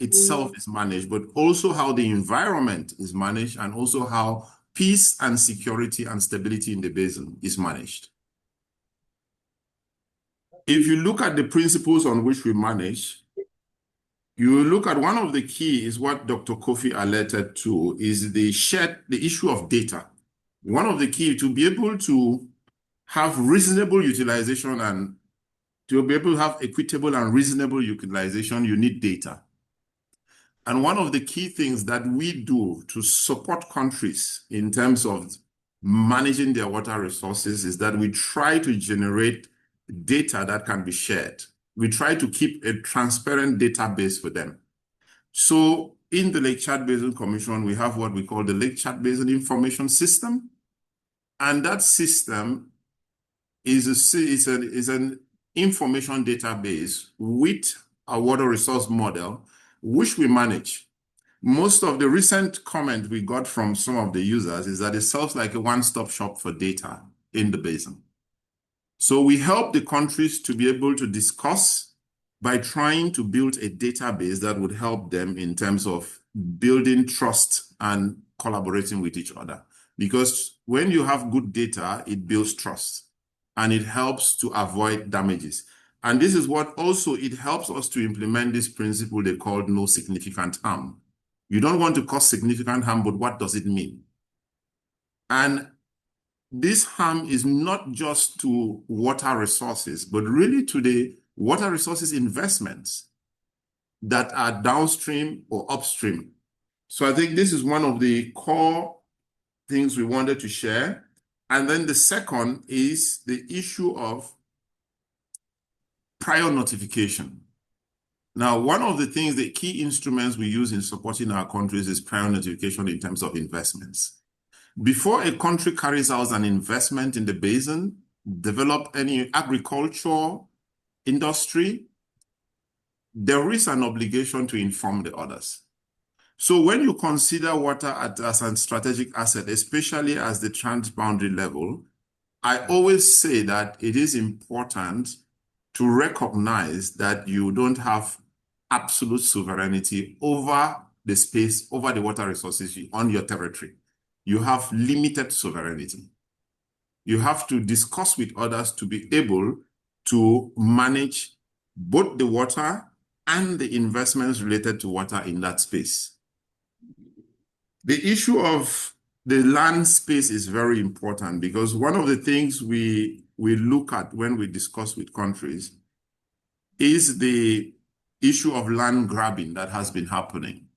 itself is managed, but also how the environment is managed, and also how peace and security and stability in the basin is managed. If you look at the principles on which we manage, you look at one of the key is what Dr. Kofi alerted to, is the issue of data. One of the key to be able to have reasonable utilization and to be able to have equitable and reasonable utilization, you need data. And one of the key things that we do to support countries in terms of managing their water resources is that we try to generate data that can be shared. We try to keep a transparent database for them. So in the Lake Chad Basin Commission, we have what we call the Lake Chad Basin Information System. And that system is an information database with a water resource model, which we manage. Most of the recent comment we got from some of the users is that it serves like a one-stop shop for data in the basin. So we help the countries to be able to discuss by trying to build a database that would help them in terms of building trust and collaborating with each other. Because when you have good data, it builds trust and it helps to avoid damages. And this is what also it helps us to implement this principle they called no significant harm. You don't want to cause significant harm, but what does it mean? And this harm is not just to water resources, but really to the water resources investments that are downstream or upstream. So I think this is one of the core things we wanted to share. And then the second is the issue of prior notification. Now, one of the things, the key instruments we use in supporting our countries is prior notification in terms of investments. Before a country carries out an investment in the basin, develop any agriculture industry, there is an obligation to inform the others. So when you consider water as a strategic asset, especially as the transboundary level, I always say that it is important to recognize that you don't have absolute sovereignty over the space, over the water resources on your territory. You have limited sovereignty. You have to discuss with others to be able to manage both the water and the investments related to water in that space. The issue of the land space is very important because one of the things we look at when we discuss with countries is the issue of land grabbing that has been happening.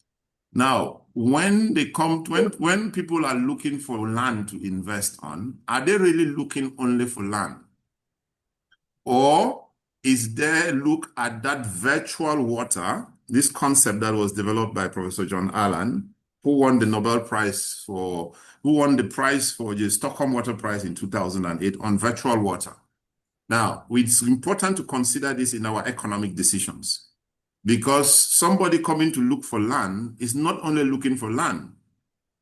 Now, when people are looking for land to invest on, are they really looking only for land? Or is there look at that virtual water, this concept that was developed by Professor John Allen, who won the prize for the Stockholm Water Prize in 2008 on virtual water. Now, it's important to consider this in our economic decisions because somebody coming to look for land is not only looking for land.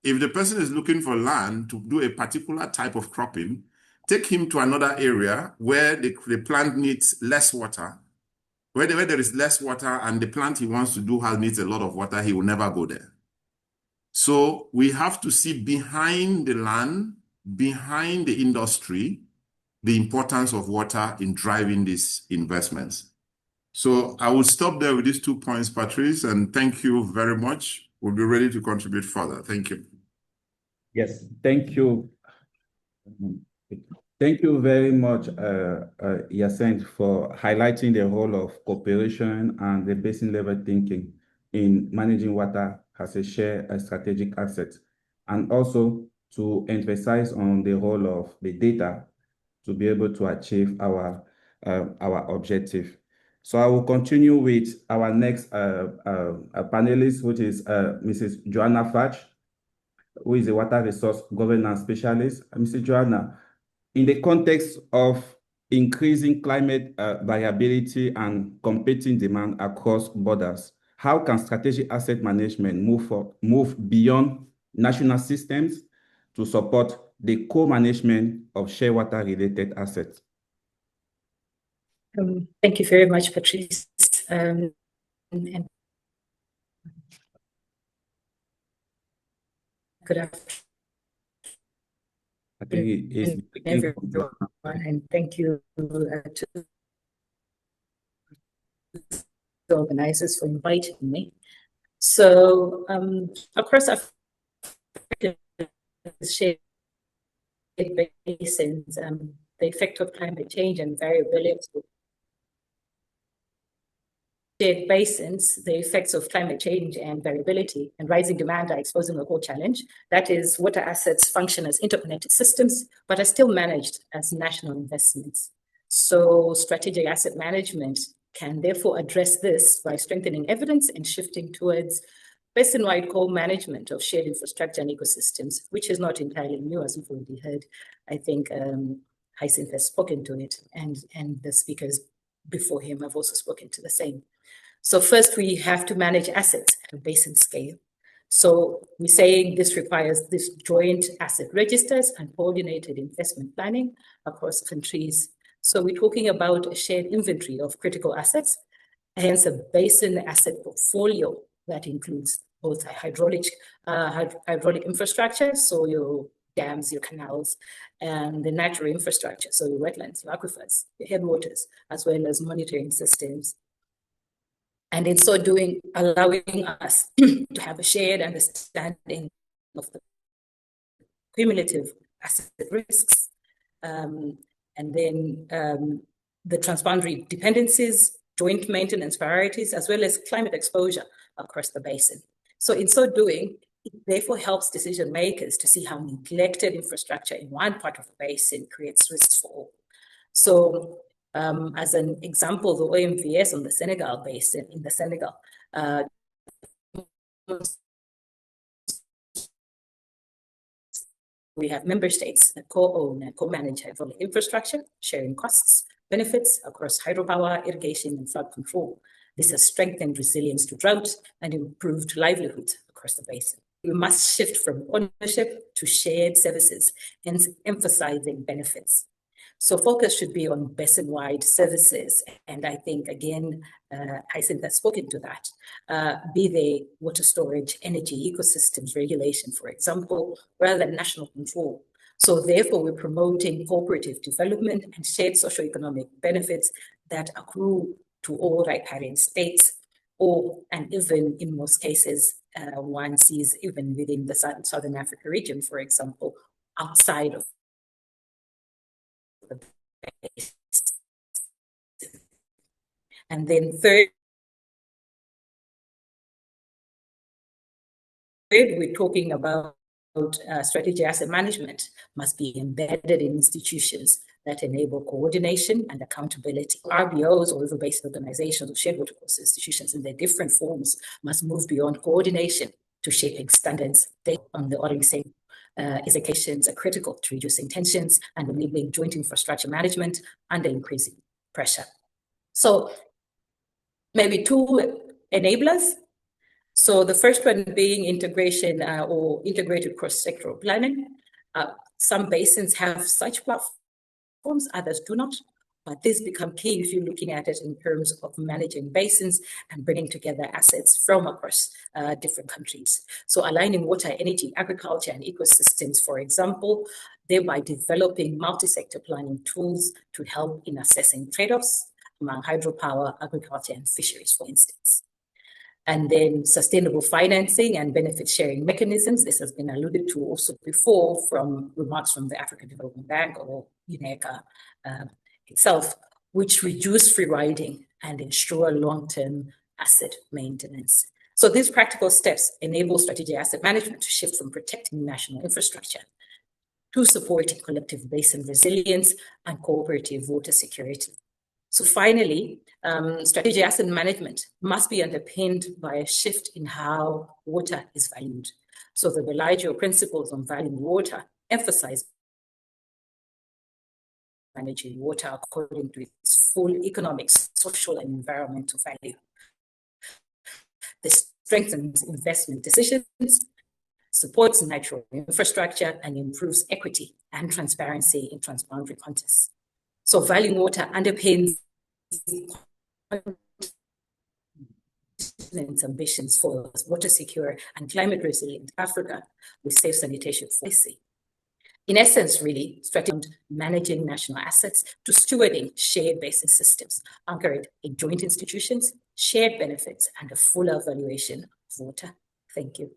If the person is looking for land to do a particular type of cropping, take him to another area where the plant needs less water, where there is less water and the plant he wants to do needs a lot of water, he will never go there. So we have to see behind the land, behind the industry, the importance of water in driving these investments. So I will stop there with these 2 points, Patrice, and thank you very much. We'll be ready to contribute further. Thank you. Yes, thank you. Thank you very much, Hyacinthe, for highlighting the role of cooperation and the basin level thinking in managing water as a shared strategic asset, and also to emphasize on the role of the data to be able to achieve our objective. So I will continue with our next panelist, which is Mrs. Joanna Fach, who is a water resource governance specialist. Mrs. Joanna, in the context of increasing climate variability and competing demand across borders, how can strategic asset management move beyond national systems to support the co-management of share water-related assets? Thank you very much, Patrice. And good afternoon. I think it's everyone, and thank you to the organizers for inviting me. So, across Africa, shared basins, the effect of climate change and variability. Shared basins, the effects of climate change and variability and rising demand are exposing a core challenge. That is, water assets function as interconnected systems, but are still managed as national investments. So strategic asset management can therefore address this by strengthening evidence and shifting towards basin-wide co-management of shared infrastructure and ecosystems, which is not entirely new, as we've already heard. I think Hyacinthe has spoken to it, and the speakers before him have also spoken to the same. So first, we have to manage assets at a basin scale. So we're saying this requires this joint asset registers and coordinated investment planning across countries. So we're talking about a shared inventory of critical assets, hence a basin asset portfolio that includes both hydraulic infrastructure, so your dams, your canals, and the natural infrastructure, so your wetlands, your aquifers, your headwaters, as well as monitoring systems. and in so doing, allowing us to have a shared understanding of the cumulative asset risks, and then the transboundary dependencies, joint maintenance priorities, as well as climate exposure across the basin. So in so doing, it therefore helps decision makers to see how neglected infrastructure in one part of the basin creates risks for all. So as an example, the OMVS on the Senegal basin, in the Senegal, we have member states that co-own and co-manage hydraulic infrastructure, sharing costs, benefits across hydropower, irrigation, and flood control. This has strengthened resilience to drought and improved livelihoods across the basin. We must shift from ownership to shared services and emphasizing benefits. So focus should be on basin-wide services. And I think, again, Hyacinth has spoken to that, be they water storage, energy, ecosystems regulation, for example, rather than national control. So therefore, we're promoting cooperative development and shared socioeconomic benefits that accrue to all riparian states, and even in most cases, one sees even within the Southern Africa region, for example, outside of the base. And then third, we're talking about strategic asset management must be embedded in institutions that enable coordination and accountability. RBOs, or river-based organizations, or shared water course institutions in their different forms must move beyond coordination to shaping standards. They on the auditing executions are critical to reducing tensions and enabling joint infrastructure management under increasing pressure. So maybe two enablers. So the first one being integration or integrated cross-sectoral planning. Some basins have such platforms, others do not, but this become key if you're looking at it in terms of managing basins and bringing together assets from across different countries. So aligning water, energy, agriculture, and ecosystems, for example, thereby developing multi-sector planning tools to help in assessing trade-offs among hydropower, agriculture, and fisheries, for instance. And then sustainable financing and benefit sharing mechanisms. This has been alluded to also before from remarks from the African Development Bank or UNECA itself, which reduce free riding and ensure long-term asset maintenance. So these practical steps enable strategic asset management to shift from protecting national infrastructure to supporting collective basin resilience and cooperative water security. So finally, strategic asset management must be underpinned by a shift in how water is valued. So the Bellagio principles on valuing water emphasize managing water according to its full economic, social, and environmental value. This strengthens investment decisions, supports natural infrastructure, and improves equity and transparency in transboundary contests. So valuing water underpins ambitions for water secure and climate resilient Africa with safe sanitation policy. In essence, really, strategy managing national assets to stewarding shared basin systems anchored in joint institutions, shared benefits, and a fuller valuation of water. Thank you.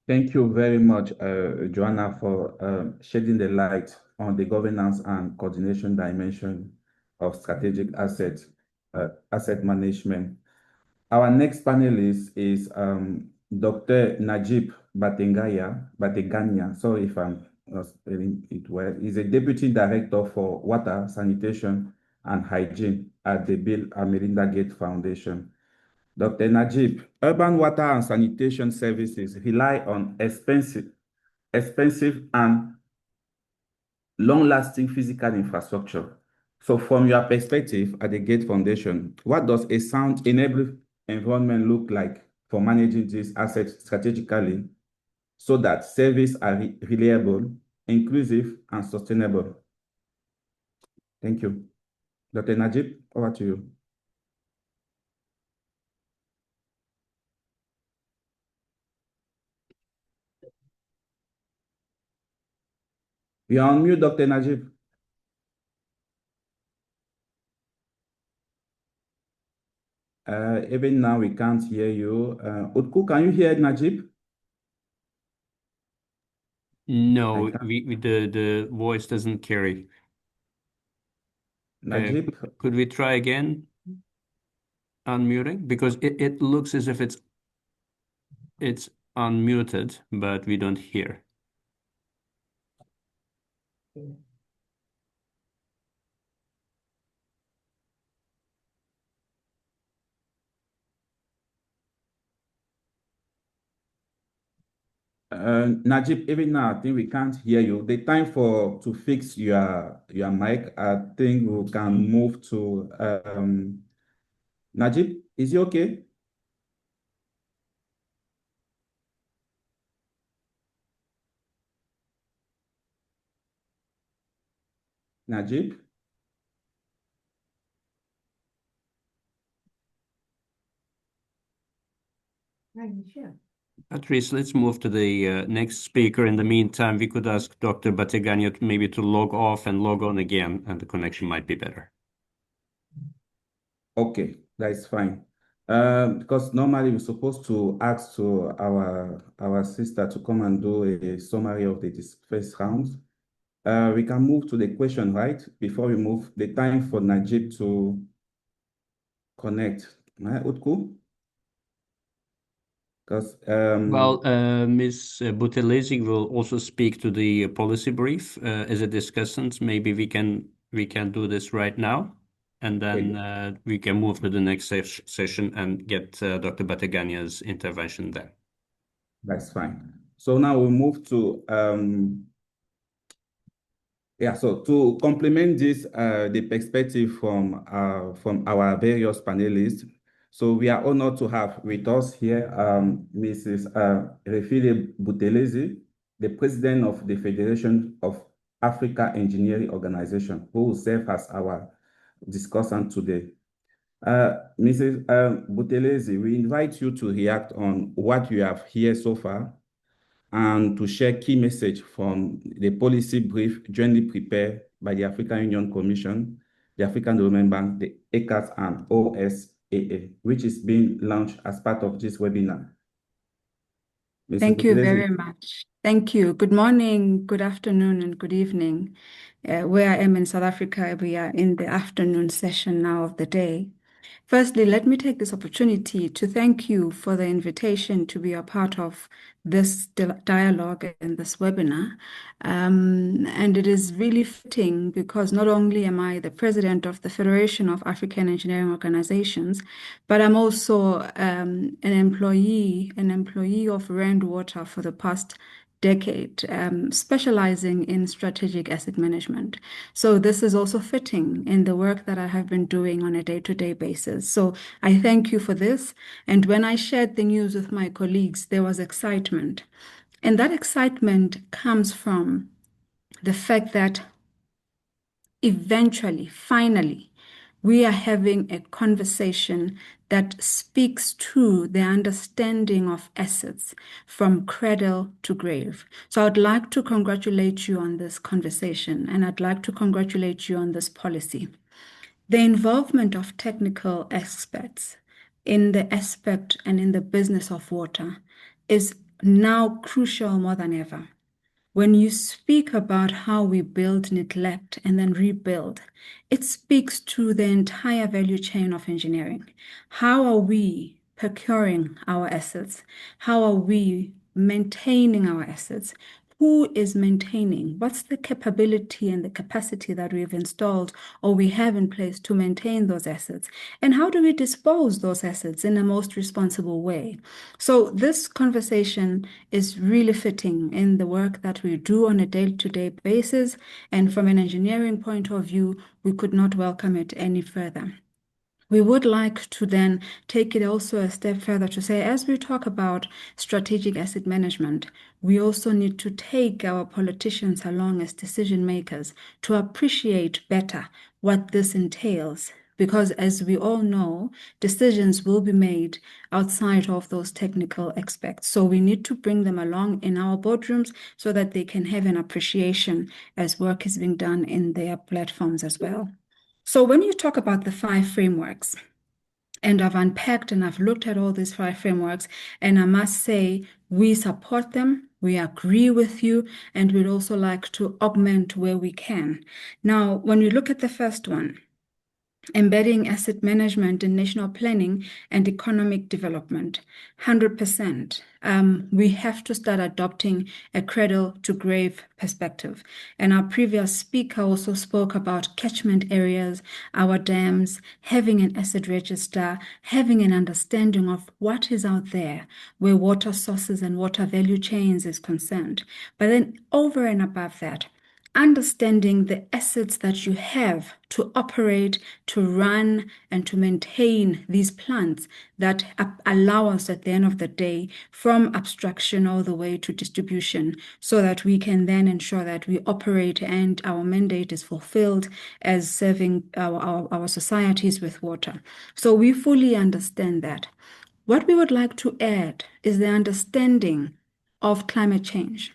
Thank you very much, Joanna, for shedding the light on the governance and coordination dimension of strategic asset management. Our next panelist is Dr. Najib Bateganya. Sorry if I'm not spelling it well. He's a Deputy Director for Water, Sanitation, and Hygiene at the Bill and Melinda Gates Foundation. Dr. Najib, urban water and sanitation services rely on expensive and long-lasting physical infrastructure. So from your perspective at the Gates Foundation, what does a sound enabling environment look like for managing these assets strategically so that services are reliable, inclusive, and sustainable? Thank you. Dr. Najib, over to you. You're on mute, Dr. Najib. Even now, we can't hear you. Utku, can you hear Najib? No, the voice doesn't carry. Najib? Could we try again unmuting? Because it looks as if it's unmuted, but we don't hear. Najib, even now, I think we can't hear you. The time to fix your mic, I think we can move to Najib. Is it okay? Najib? Patrice, let's move to the next speaker. In the meantime, we could ask Dr. Bategania maybe to log off and log on again, and the connection might be better. Okay, that's fine. Because normally we're supposed to ask to our sister to come and do a summary of this first round. We can move to the question, right? Before we move, the time for Najib to connect. Right, Utku? Because Well, Ms. Buthelezi will also speak to the policy brief as a discussant. Maybe we can do this right now, and then we can move to the next session and get Dr. Bategania's intervention there. That's fine. So now we move to so to complement this, the perspective from our various panelists. So we are honored to have with us here Mrs. Refile Buthelezi, the president of the Federation of Africa Engineering Organization, who will serve as our discussant today. Mrs. Buthelezi, we invite you to react on what you have heard so far and to share key message from the policy brief jointly prepared by the African Union Commission, the African Development Bank, the ECAS, and OSAA, which is being launched as part of this webinar. Mrs. Thank you Buthelezi. very much. Thank you. Good morning, good afternoon, and good evening. Where I am in South Africa, we are in the afternoon session now of the day. Firstly, let me take this opportunity to thank you for the invitation to be a part of this dialogue and this webinar. And it is really fitting because not only am I the president of the Federation of African Engineering Organizations, but I'm also an employee of Rand Water for the past decade, specializing in strategic asset management. So this is also fitting in the work that I have been doing on a day-to-day basis. So I thank you for this. And when I shared the news with my colleagues, there was excitement. And that excitement comes from the fact that eventually, finally, we are having a conversation that speaks to the understanding of assets from cradle to grave. So I'd like to congratulate you on this conversation, and I'd like to congratulate you on this policy. The involvement of technical experts in the aspect and in the business of water is now crucial more than ever. When you speak about how we build, neglect, and then rebuild, it speaks to the entire value chain of engineering. How are we procuring our assets? How are we maintaining our assets? Who is maintaining? What's the capability and the capacity that we've installed or we have in place to maintain those assets? And how do we dispose those assets in the most responsible way? So this conversation is really fitting in the work that we do on a day-to-day basis. And from an engineering point of view, we could not welcome it any further. We would like to then take it also a step further to say, as we talk about strategic asset management, we also need to take our politicians along as decision makers to appreciate better what this entails. Because as we all know, decisions will be made outside of those technical aspects. So we need to bring them along in our boardrooms so that they can have an appreciation as work is being done in their platforms as well. So when you talk about the 5 frameworks, And I've unpacked and I've looked at all these 5 frameworks, and I must say we support them, we agree with you, and we'd also like to augment where we can. Now, when we look at the first one, embedding asset management in national planning and economic development, 100%. We have to start adopting a cradle-to-grave perspective. And our previous speaker also spoke about catchment areas, our dams, having an asset register, having an understanding of what is out there where water sources and water value chains is concerned. But then over and above that, understanding the assets that you have to operate, to run, and to maintain these plants that allow us at the end of the day from abstraction all the way to distribution, so that we can then ensure that we operate and our mandate is fulfilled as serving our societies with water. So we fully understand that. What we would like to add is the understanding of climate change.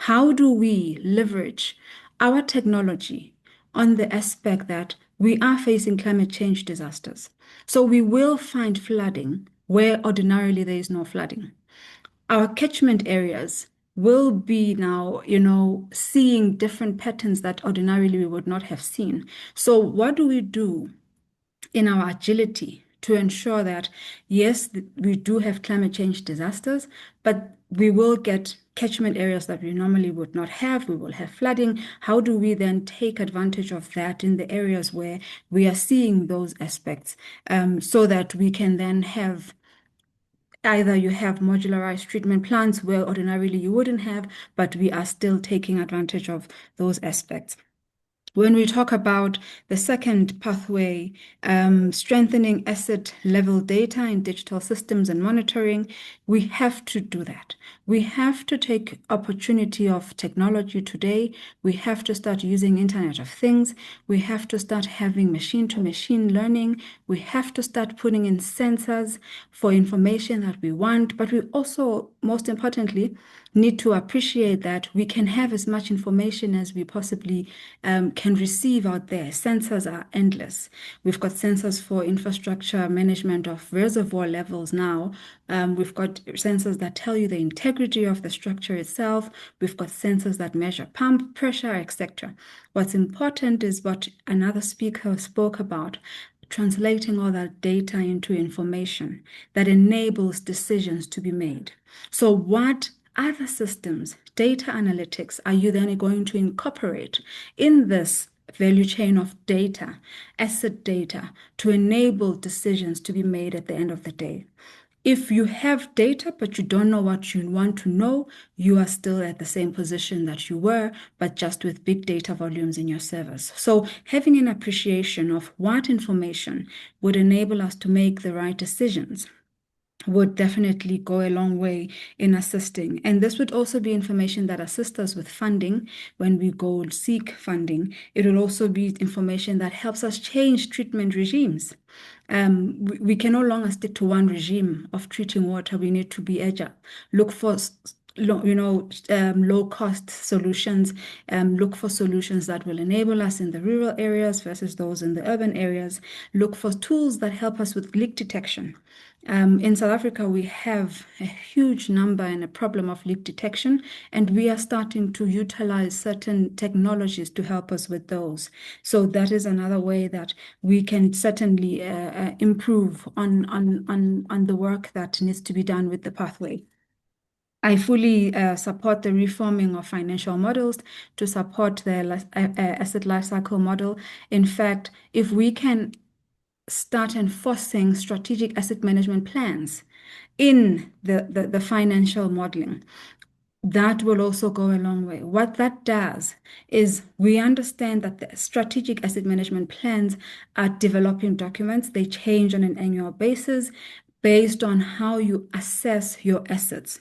How do we leverage our technology on the aspect that we are facing climate change disasters? So we will find flooding where ordinarily there is no flooding. Our catchment areas will be now, seeing different patterns that ordinarily we would not have seen. So what do we do in our agility to ensure that, yes, we do have climate change disasters, but we will get catchment areas that we normally would not have. We will have flooding. How do we then take advantage of that in the areas where we are seeing those aspects, so that we can then have either you have modularized treatment plants where ordinarily you wouldn't have, but we are still taking advantage of those aspects. When we talk about the second pathway, strengthening asset level data in digital systems and monitoring, we have to do that. We have to take opportunity of technology today. We have to start using Internet of Things. We have to start having machine-to-machine learning. We have to start putting in sensors for information that we want, but we also, most importantly, need to appreciate that we can have as much information as we possibly can receive out there. Sensors are endless. We've got sensors for infrastructure management of reservoir levels now. We've got sensors that tell you the integrity of the structure itself. We've got sensors that measure pump pressure, etc. What's important is what another speaker spoke about, translating all that data into information that enables decisions to be made. So what other systems, data analytics, are you then going to incorporate in this value chain of data, asset data, to enable decisions to be made at the end of the day? If you have data, but you don't know what you want to know, you are still at the same position that you were, but just with big data volumes in your service. So having an appreciation of what information would enable us to make the right decisions would definitely go a long way in assisting. And this would also be information that assists us with funding when we go seek funding. It will also be information that helps us change treatment regimes. We can no longer stick to one regime of treating water. We need to be agile. Look for low-cost solutions. Look for solutions that will enable us in the rural areas versus those in the urban areas. Look for tools that help us with leak detection. In South Africa, we have a huge number and a problem of leak detection, and we are starting to utilize certain technologies to help us with those. So that is another way that we can certainly improve on the work that needs to be done with the pathway. I fully support the reforming of financial models to support the asset lifecycle model. In fact, if we can start enforcing strategic asset management plans in the financial modeling, that will also go a long way. What that does is we understand that the strategic asset management plans are developing documents. They change on an annual basis based on how you assess your assets.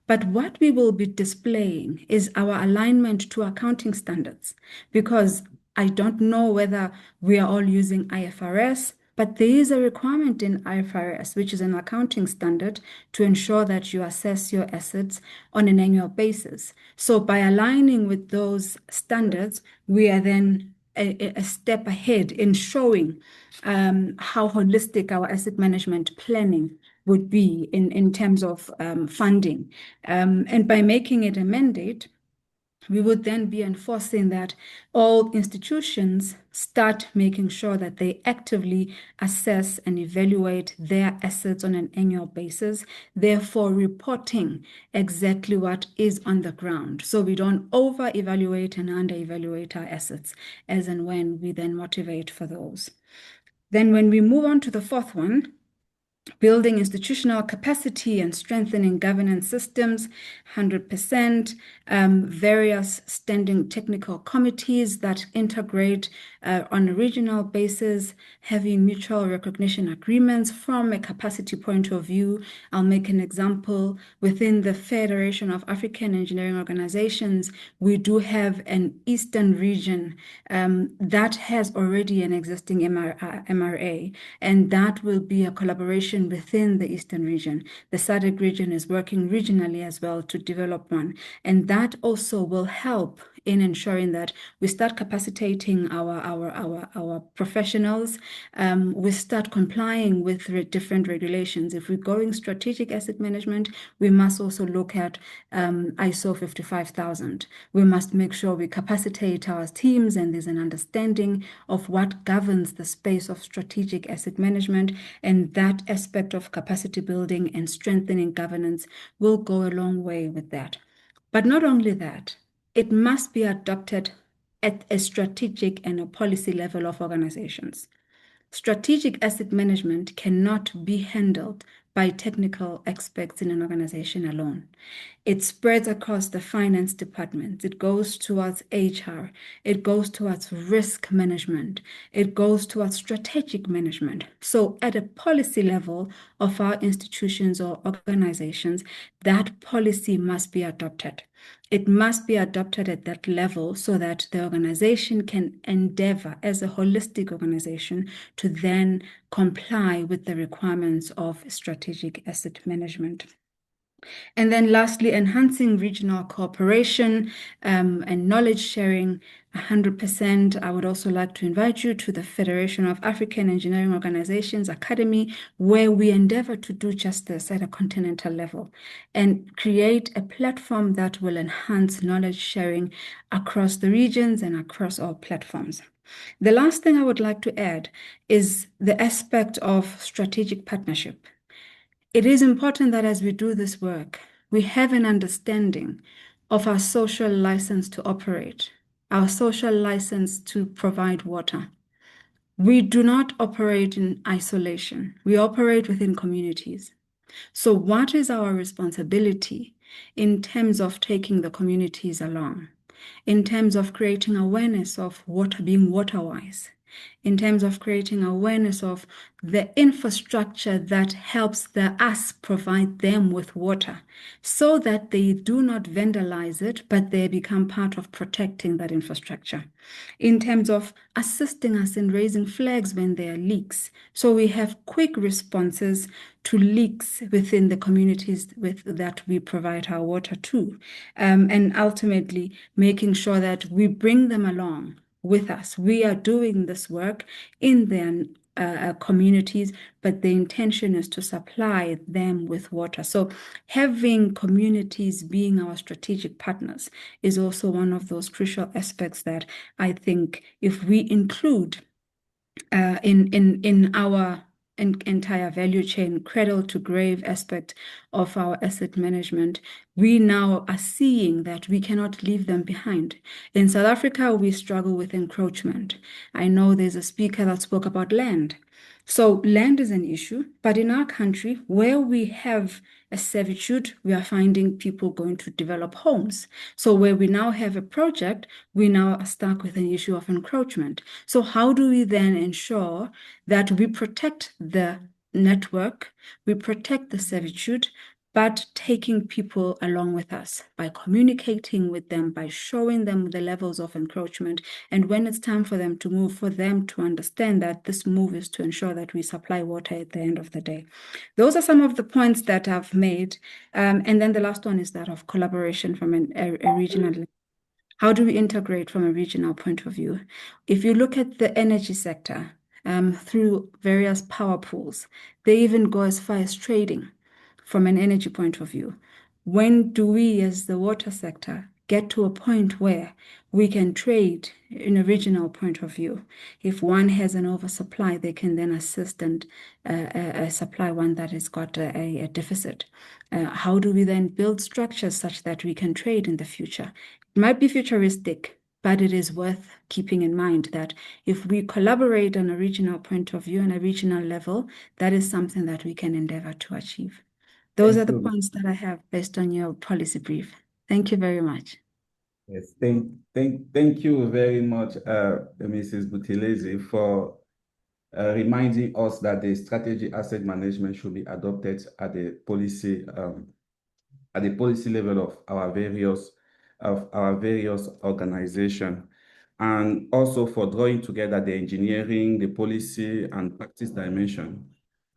But what we will be displaying is our alignment to accounting standards, because I don't know whether we are all using IFRS, but there is a requirement in IFRS, which is an accounting standard, to ensure that you assess your assets on an annual basis. So by aligning with those standards, we are then a step ahead in showing how holistic our asset management planning would be in terms of funding. And by making it a mandate, we would then be enforcing that all institutions start making sure that they actively assess and evaluate their assets on an annual basis, therefore reporting exactly what is on the ground. So we don't over-evaluate and under-evaluate our assets as and when we then motivate for those. Then when we move on to the fourth one, building institutional capacity and strengthening governance systems, 100%. Various standing technical committees that integrate on a regional basis, having mutual recognition agreements from a capacity point of view. I'll make an example. Within the Federation of African Engineering Organizations, we do have an Eastern region that has already an existing MRA, and that will be a collaboration within the Eastern region. The SADC region is working regionally as well to develop one, and that also will help in ensuring that we start capacitating our professionals, we start complying with different regulations. If we're going strategic asset management, we must also look at ISO 55000. We must make sure we capacitate our teams and there's an understanding of what governs the space of strategic asset management, and that aspect of capacity building and strengthening governance will go a long way with that. But not only that, it must be adopted at a strategic and a policy level of organizations. Strategic asset management cannot be handled by technical experts in an organization alone. It spreads across the finance department. It goes towards HR. It goes towards risk management. It goes towards strategic management. So at a policy level of our institutions or organizations, that policy must be adopted. It must be adopted at that level so that the organization can endeavor as a holistic organization to then comply with the requirements of strategic asset management. And then lastly, enhancing regional cooperation and knowledge sharing, 100%. I would also like to invite you to the Federation of African Engineering Organizations Academy, where we endeavor to do justice at a continental level and create a platform that will enhance knowledge sharing across the regions and across all platforms. The last thing I would like to add is the aspect of strategic partnership. It is important that as we do this work, we have an understanding of our social license to operate, our social license to provide water. We do not operate in isolation. We operate within communities. So what is our responsibility in terms of taking the communities along, in terms of creating awareness of water being water-wise, in terms of creating awareness of the infrastructure that helps us provide them with water so that they do not vandalize it, but they become part of protecting that infrastructure. In terms of assisting us in raising flags when there are leaks, so we have quick responses to leaks within the communities that we provide our water to, and ultimately making sure that we bring them along with us. We are doing this work in their communities, but the intention is to supply them with water. So having communities being our strategic partners is also one of those crucial aspects that I think if we include in our entire value chain, cradle to grave aspect of our asset management, we now are seeing that we cannot leave them behind. In South Africa, we struggle with encroachment. I know there's a speaker that spoke about land. So land is an issue, but in our country, where we have a servitude, we are finding people going to develop homes. So where we now have a project, we now are stuck with an issue of encroachment. So how do we then ensure that we protect the network, we protect the servitude, but taking people along with us by communicating with them, by showing them the levels of encroachment. And when it's time for them to move, for them to understand that this move is to ensure that we supply water at the end of the day. Those are some of the points that I've made. And then the last one is that of collaboration from a regional level. How do we integrate from a regional point of view? If you look at the energy sector, through various power pools, they even go as far as trading from an energy point of view. When do we, as the water sector, get to a point where we can trade in a regional point of view? If one has an oversupply, they can then assist and supply one that has got a deficit. How do we then build structures such that we can trade in the future? It might be futuristic, but it is worth keeping in mind that if we collaborate on a regional point of view and a regional level, that is something that we can endeavor to achieve. Those are the points that I have based on your policy brief. Thank you very much. Yes, thank you very much, Mrs. Buthelezi, for reminding us that the strategy asset management should be adopted at the policy level of our various organizations, and also for drawing together the engineering, the policy, and practice dimension,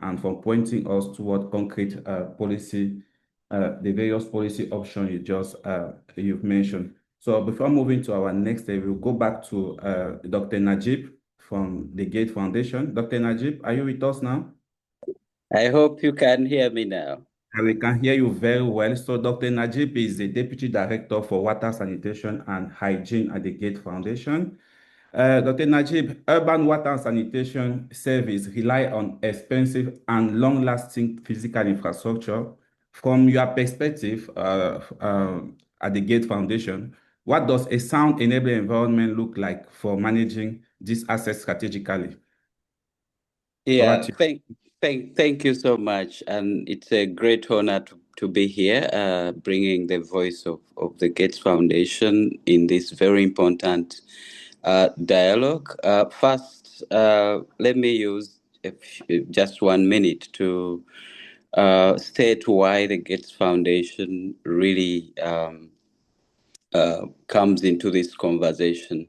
and for pointing us toward concrete policy, the various policy options you've mentioned. So before moving to our next step, we'll go back to Dr. Najib from the Gate Foundation. Dr. Najib, are you with us now? I hope you can hear me now. We can hear you very well. So Dr. Najib is the Deputy Director for Water Sanitation and Hygiene at the Gate Foundation. Dr. Najib, urban water and sanitation service rely on expensive and long-lasting physical infrastructure. From your perspective at the Gate Foundation, what does a sound enabling environment look like for managing these assets strategically? Yeah, thank you so much. And it's a great honor to be here, bringing the voice of the Gates Foundation in this very important dialogue. First, let me use just 1 minute to state why the Gates Foundation really comes into this conversation.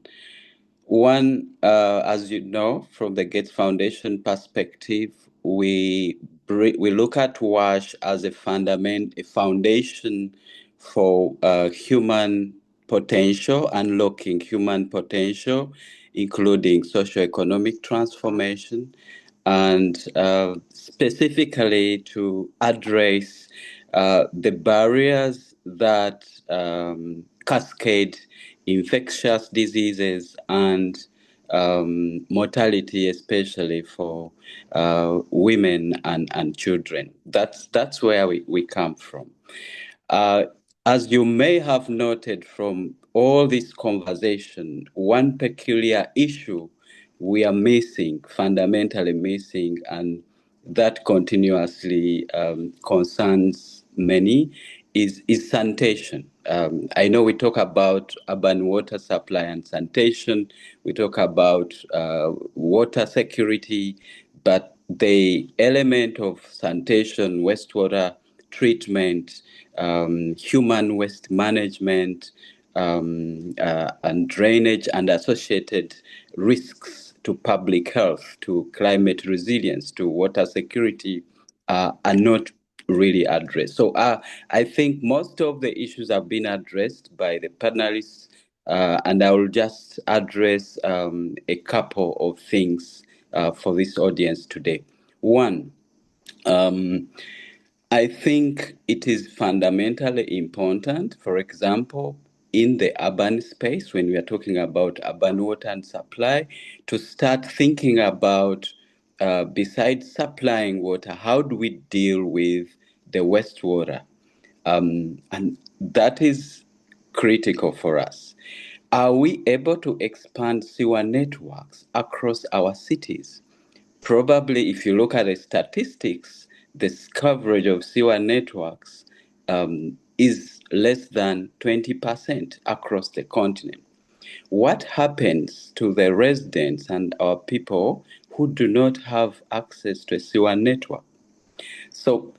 One, as you know, from the Gates Foundation perspective, we look at WASH as a foundation for human potential, unlocking human potential, including socioeconomic transformation, and specifically to address the barriers that cascade infectious diseases and mortality, especially for women and children. That's where we come from. As you may have noted from all this conversation, one peculiar issue we are missing, fundamentally missing, and that continuously concerns many, is sanitation. I know we talk about urban water supply and sanitation, we talk about water security, but the element of sanitation, wastewater treatment, human waste management, and drainage and associated risks to public health, to climate resilience, to water security are not really addressed. So I think most of the issues have been addressed by the panelists, and I will just address a couple of things for this audience today. One, I think it is fundamentally important, for example, in the urban space, when we are talking about urban water and supply, to start thinking about, besides supplying water, how do we deal with the wastewater? And that is critical for us. Are we able to expand sewer networks across our cities? Probably, if you look at the statistics, this coverage of sewer networks is less than 20% across the continent. What happens to the residents and our people who do not have access to a sewer network? So,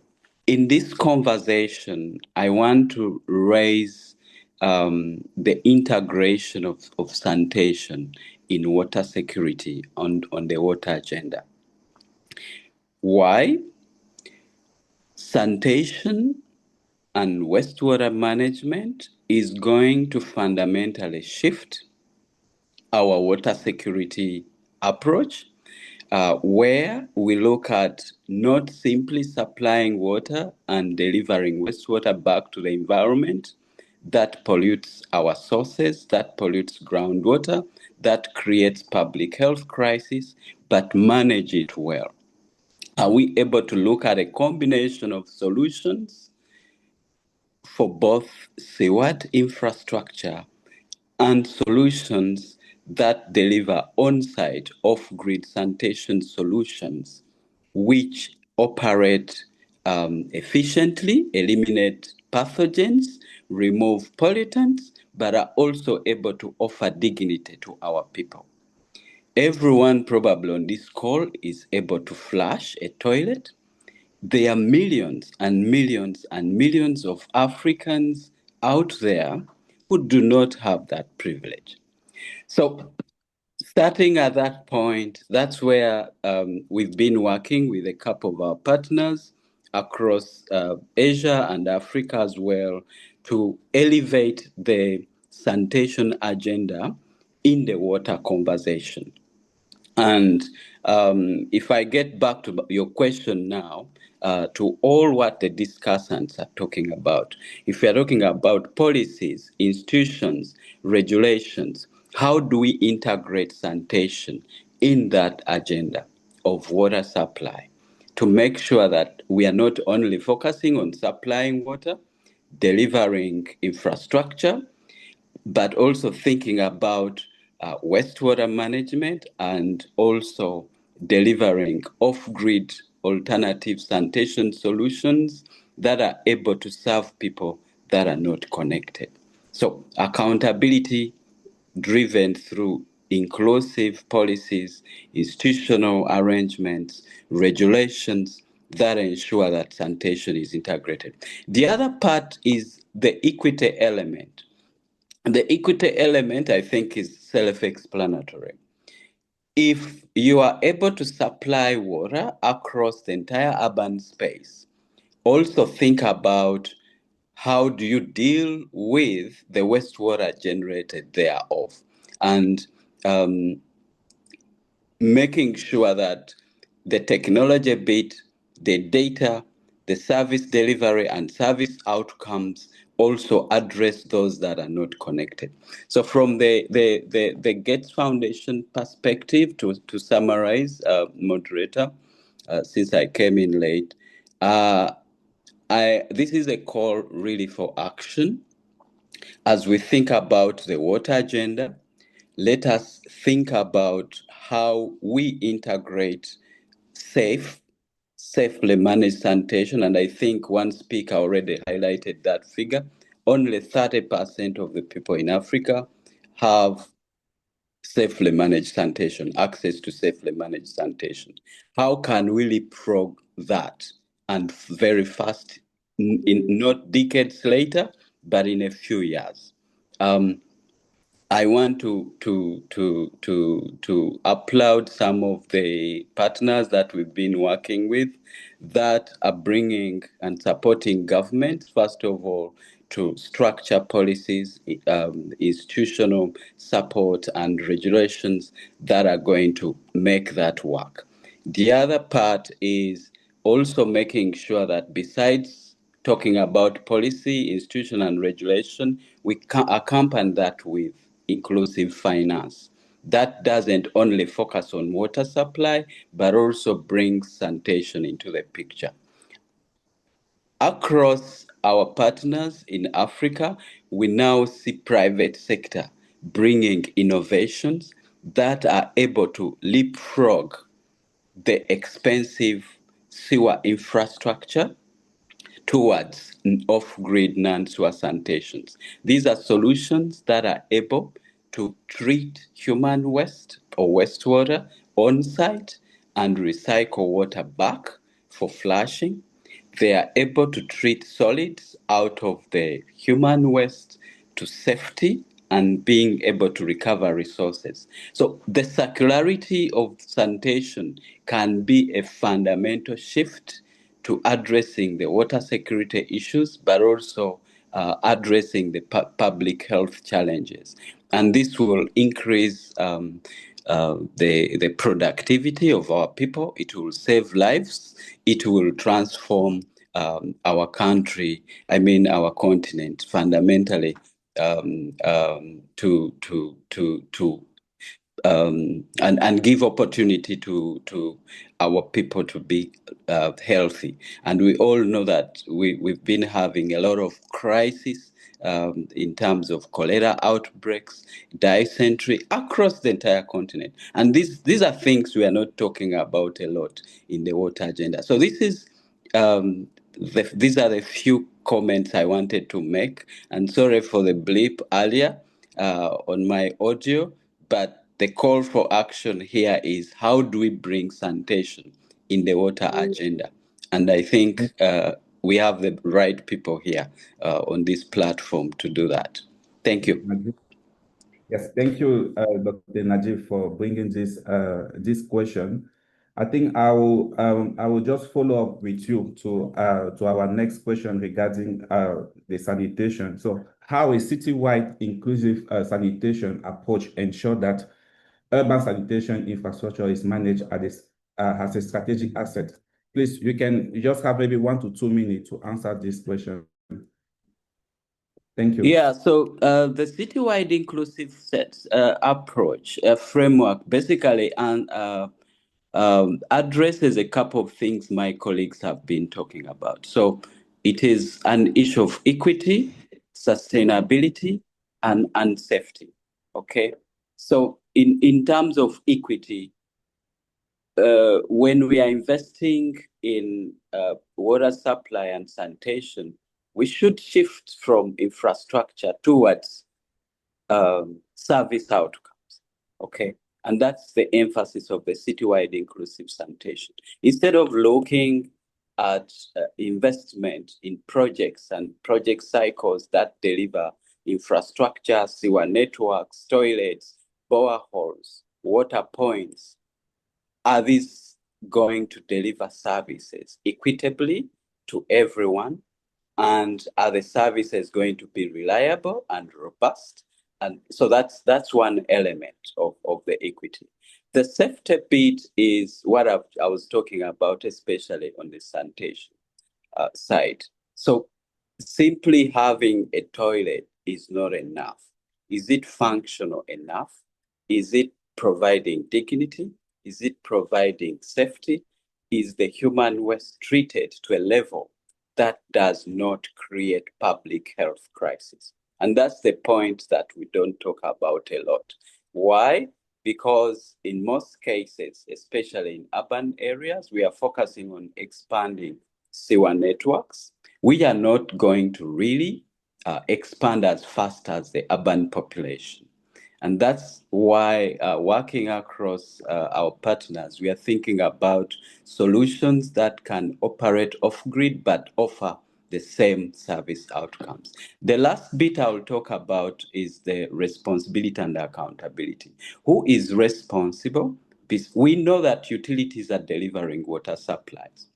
in this conversation, I want to raise the integration of sanitation in water security on the water agenda. Why? Sanitation and wastewater management is going to fundamentally shift our water security approach, where we look at not simply supplying water and delivering wastewater back to the environment that pollutes our sources, that pollutes groundwater, that creates public health crisis, but manage it well. Are we able to look at a combination of solutions for both seaward infrastructure and solutions that deliver on-site off-grid sanitation solutions which operate efficiently, eliminate pathogens, remove pollutants, but are also able to offer dignity to our people? Everyone probably on this call is able to flush a toilet. There are millions and millions and millions of Africans out there who do not have that privilege. So starting at that point, that's where we've been working with a couple of our partners across Asia and Africa as well to elevate the sanitation agenda in the water conversation. And if I get back to your question now, to all what the discussants are talking about, if we are talking about policies, institutions, regulations, how do we integrate sanitation in that agenda of water supply to make sure that we are not only focusing on supplying water, delivering infrastructure, but also thinking about wastewater management and also delivering off-grid alternative sanitation solutions that are able to serve people that are not connected. So accountability driven through inclusive policies, institutional arrangements, regulations that ensure that sanitation is integrated. The other part is the equity element. The equity element, I think, is self-explanatory. If you are able to supply water across the entire urban space, also think about how do you deal with the wastewater generated thereof, and making sure that the technology bit, the data, the service delivery and service outcomes also address those that are not connected. So from the Gates Foundation perspective, to summarize, moderator, since I came in late, this is a call really for action. As we think about the water agenda, let us think about how we integrate safely managed sanitation. And I think one speaker already highlighted that figure. Only 30% of the people in Africa have safely managed sanitation, access to safely managed sanitation. How can we leapfrog that and very fast, not decades later, but in a few years? I want to applaud some of the partners that we've been working with that are bringing and supporting governments, first of all, to structure policies, institutional support and regulations that are going to make that work. The other part is also making sure that besides talking about policy, institution, and regulation, we can accompany that with inclusive finance. That doesn't only focus on water supply, but also brings sanitation into the picture. Across our partners in Africa, we now see private sector bringing innovations that are able to leapfrog the expensive sewer infrastructure towards off-grid non-sewer sanitations. These are solutions that are able to treat human waste or wastewater on-site and recycle water back for flushing. They are able to treat solids out of the human waste to safety and being able to recover resources. So the circularity of sanitation can be a fundamental shift to addressing the water security issues, but also addressing the public health challenges. And this will increase the productivity of our people. It will save lives. It will transform our country, our continent, fundamentally and give opportunity to our people to be healthy. And we all know that we've been having a lot of crises in terms of cholera outbreaks, dysentery across the entire continent. And these are things we are not talking about a lot in the water agenda. So this is these are the few comments I wanted to make. And sorry for the blip earlier on my audio, but the call for action here is, how do we bring sanitation in the water agenda? And I think we have the right people here on this platform to do that. Thank you. Yes, thank you, Dr. Najib, for bringing this question. I think I will just follow up with you to our next question regarding the sanitation. So, how a citywide inclusive sanitation approach ensure that urban sanitation infrastructure is managed as a strategic asset? Please, you just have maybe 1 to 2 minutes to answer this question. Thank you. Yeah, so the citywide inclusive approach framework basically addresses a couple of things my colleagues have been talking about. So it is an issue of equity, sustainability, and safety. Okay, so in terms of equity, when we are investing in water supply and sanitation, we should shift from infrastructure towards service outcomes. Okay, and that's the emphasis of the citywide inclusive sanitation. Instead of looking at investment in projects and project cycles that deliver infrastructure, sewer networks, toilets, boreholes, water points, are these going to deliver services equitably to everyone? And are the services going to be reliable and robust? And so that's one element of the equity. The safety bit is what I was talking about, especially on the sanitation side. So simply having a toilet is not enough. Is it functional enough? Is it providing dignity? Is it providing safety? Is the human waste treated to a level that does not create public health crisis? And that's the point that we don't talk about a lot. Why? Because in most cases, especially in urban areas, we are focusing on expanding sewer networks. We are not going to really expand as fast as the urban population. And that's why working across our partners, we are thinking about solutions that can operate off-grid but offer the same service outcomes. The last bit I'll talk about is the responsibility and accountability. Who is responsible? Because we know that utilities are delivering water supplies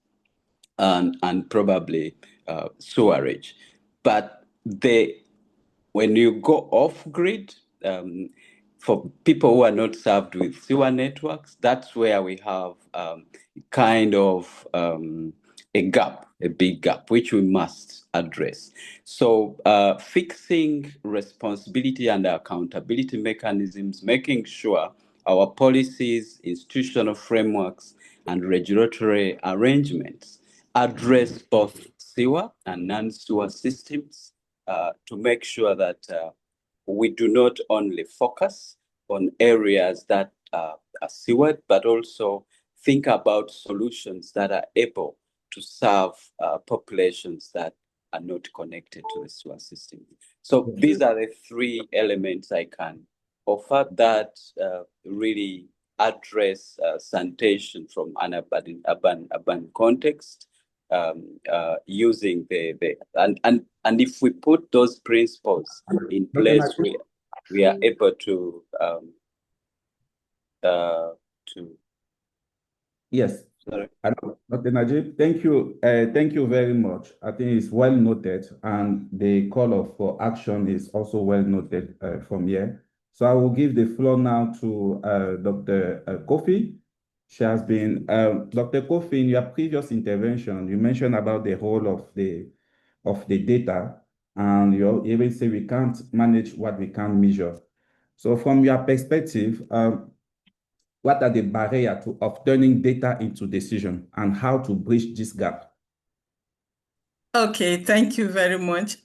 and probably sewerage. But when you go off-grid, for people who are not served with sewer networks, that's where we have kind of a gap, a big gap, which we must address. So fixing responsibility and accountability mechanisms, making sure our policies, institutional frameworks, and regulatory arrangements address both sewer and non-sewer systems to make sure that we do not only focus on areas that are sewered, but also think about solutions that are able to serve populations that are not connected to the sewer system. So these are the 3 elements I can offer that really address sanitation from an urban context, using and if we put those principles in place, we are able to Yes. Dr. Najib, thank you very much. I think it's well noted, and the call for action is also well noted from here. So I will give the floor now to Dr. Kofi. She has been, Dr. Kofi, in your previous intervention, you mentioned about the role of the data, and you even say we can't manage what we can't measure. So from your perspective, what are the barriers of turning data into decision and how to bridge this gap? Okay, thank you very much.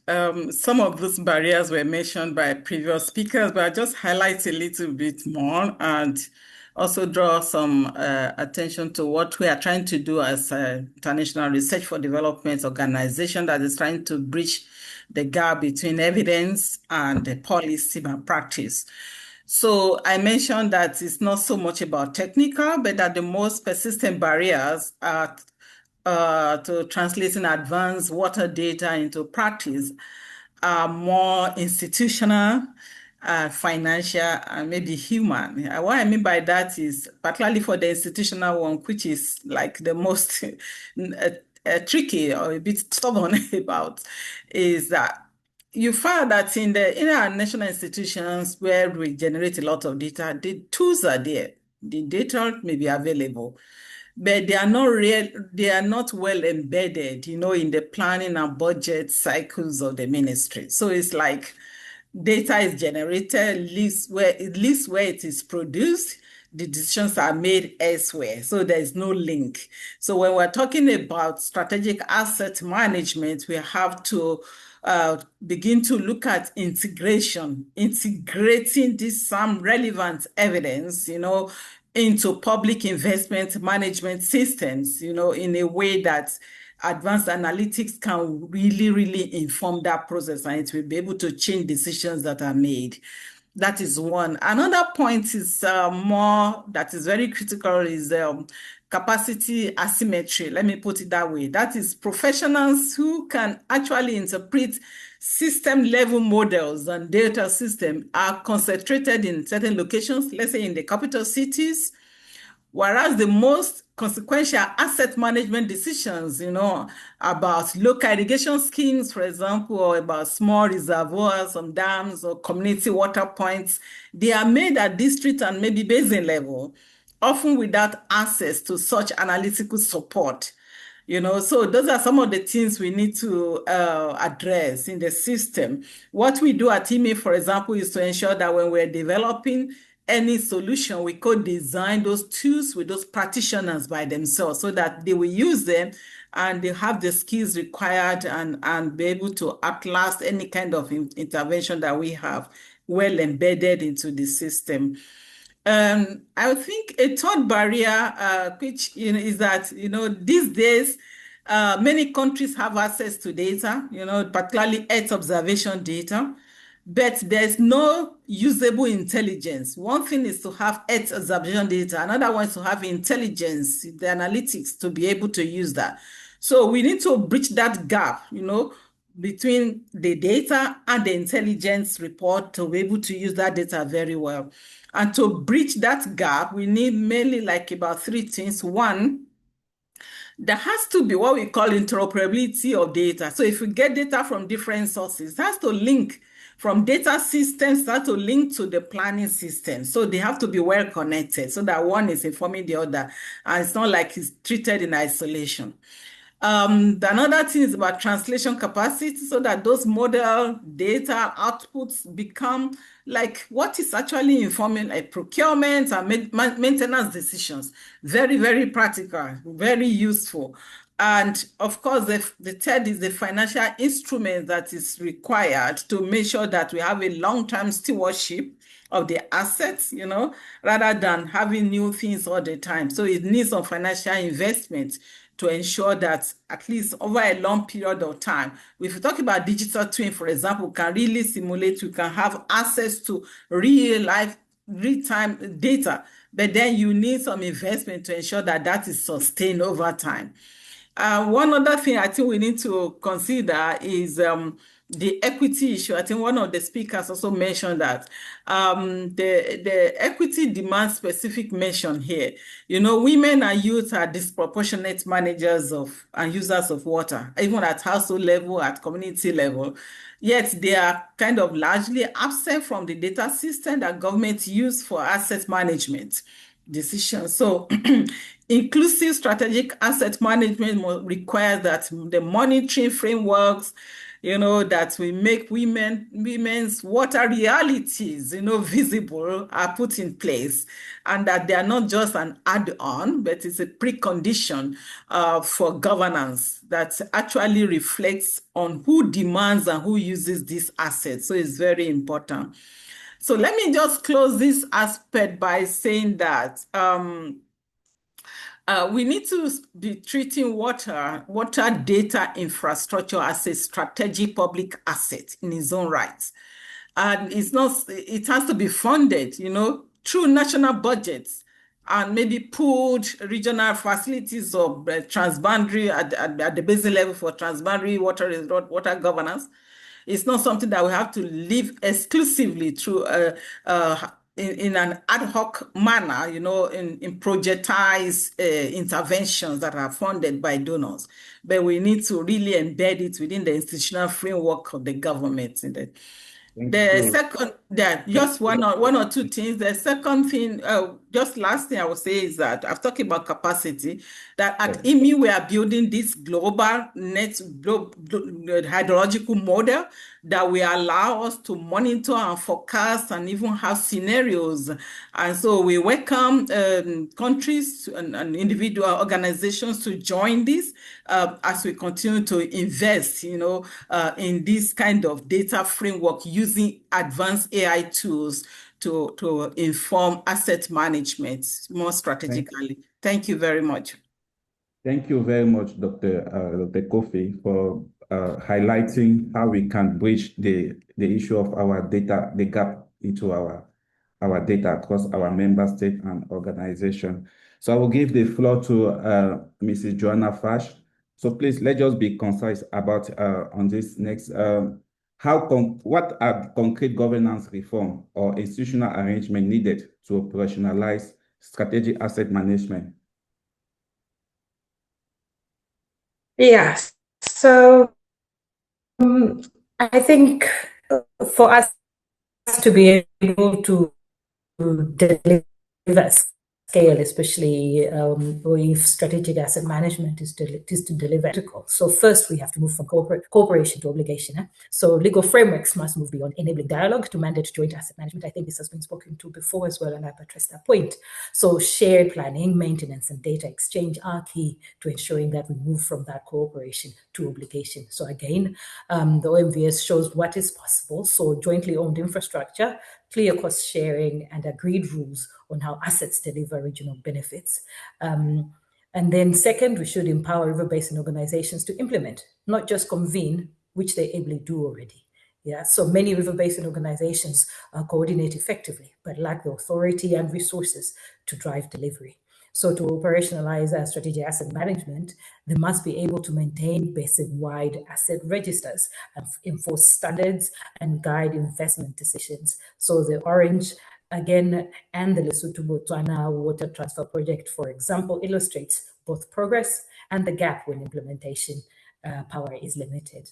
Some of those barriers were mentioned by previous speakers, but I'll just highlight a little bit more and also draw some attention to what we are trying to do as an international research for development organization that is trying to bridge the gap between evidence and the policy and practice. So I mentioned that it's not so much about technical, but that the most persistent barriers are to translating advanced water data into practice are more institutional, financial, and maybe human. What I mean by that is, particularly for the institutional one, which is like the most tricky or a bit stubborn about, is that you find that in our national institutions where we generate a lot of data, the tools are there. The data may be available, but they are not well embedded, in the planning and budget cycles of the ministry. So it's like data is generated, at least where it is produced, the decisions are made elsewhere. So there is no link. So when we're talking about strategic asset management, we have to begin to look at integrating this some relevant evidence, into public investment management systems, in a way that advanced analytics can really, really inform that process, and it will be able to change decisions that are made. That is one. Another point is more that is very critical is capacity asymmetry. Let me put it that way. That is professionals who can actually interpret system level models and data system are concentrated in certain locations, let's say in the capital cities, whereas the most consequential asset management decisions, about local irrigation schemes, for example, or about small reservoirs, some dams or community water points, they are made at district and maybe basin level, often without access to such analytical support. So those are some of the things we need to address in the system. What we do at IME, for example, is to ensure that when we're developing any solution, we could design those tools with those practitioners by themselves so that they will use them and they have the skills required and be able to outlast any kind of intervention that we have well embedded into the system. I think a third barrier, which is that these days many countries have access to data, particularly Earth observation data, but there's no usable intelligence. One thing is to have Earth observation data, another one is to have intelligence, the analytics to be able to use that. So we need to bridge that gap, between the data and the intelligence report to be able to use that data very well. And to bridge that gap, we need mainly like about three things. One, there has to be what we call interoperability of data. So if we get data from different sources, it has to link from data systems, that to link to the planning system. So they have to be well connected so that one is informing the other. And it's not like it's treated in isolation. Another thing is about translation capacity so that those model data outputs become like what is actually informing like procurement and maintenance decisions. Very, very practical, very useful. And of course, the third is the financial instrument that is required to make sure that we have a long-term stewardship of the assets, rather than having new things all the time. So it needs some financial investment to ensure that at least over a long period of time, if we talk about digital twin, for example, can really simulate, we can have access to real-time data, but then you need some investment to ensure that that is sustained over time. One other thing I think we need to consider is the equity issue. I think one of the speakers also mentioned that the equity demands specific mention here. You know, women and youth are disproportionate managers of and users of water, even at household level, at community level. Yet they are kind of largely absent from the data system that governments use for asset management decisions. So inclusive strategic asset management requires that the monitoring frameworks, you know, that we make women's water realities, you know, visible, are put in place, and that they are not just an add-on, but it's a precondition for governance that actually reflects on who demands and who uses these assets. So it's very important. So let me just close this aspect by saying that we need to be treating water data infrastructure as a strategic public asset in its own right. And it has to be funded, you know, through national budgets and maybe pooled regional facilities or transboundary at the basin level for transboundary water governance. It's not something that we have to live exclusively through in an ad hoc manner, you know, in projectized interventions that are funded by donors. But we need to really embed it within the institutional framework of the government. Just one or two things. The second thing, just last thing I would say is that I've talked about capacity, that at IMI we are building this global hydrological model that will allow us to monitor and forecast and even have scenarios. And so we welcome countries and individual organizations to join this as we continue to invest, you know, in this kind of data framework using advanced AI tools to inform asset management more strategically. Thank you very much. Thank you very much, Dr. Kofi, for highlighting how we can bridge the issue of our data, the gap into our data across our member state and organization. So I will give the floor to Mrs. Joanna Fash. So please, let's just be concise about on this next. What are concrete governance reform or institutional arrangement needed to operationalize strategic asset management? Yes. So I think for us to be able to deliver scale, especially if strategic asset management is to deliver critical. So first we have to move from cooperation to obligation. So legal frameworks must move beyond enabling dialogue to mandate joint asset management. I think this has been spoken to before as well, and I've addressed that point. So shared planning, maintenance, and data exchange are key to ensuring that we move from that cooperation to obligation. So again, the OMVS shows what is possible. So jointly owned infrastructure, clear cost sharing, and agreed rules on how assets deliver regional benefits. And then second, we should empower river basin organizations to implement, not just convene, which they ably do already. Yeah, so many river basin organizations coordinate effectively, but lack the authority and resources to drive delivery. So to operationalize strategic asset management, they must be able to maintain basin-wide asset registers and enforce standards and guide investment decisions. So the orange, again, and the Lesotho-Botswana water transfer project, for example, illustrates both progress and the gap when implementation power is limited.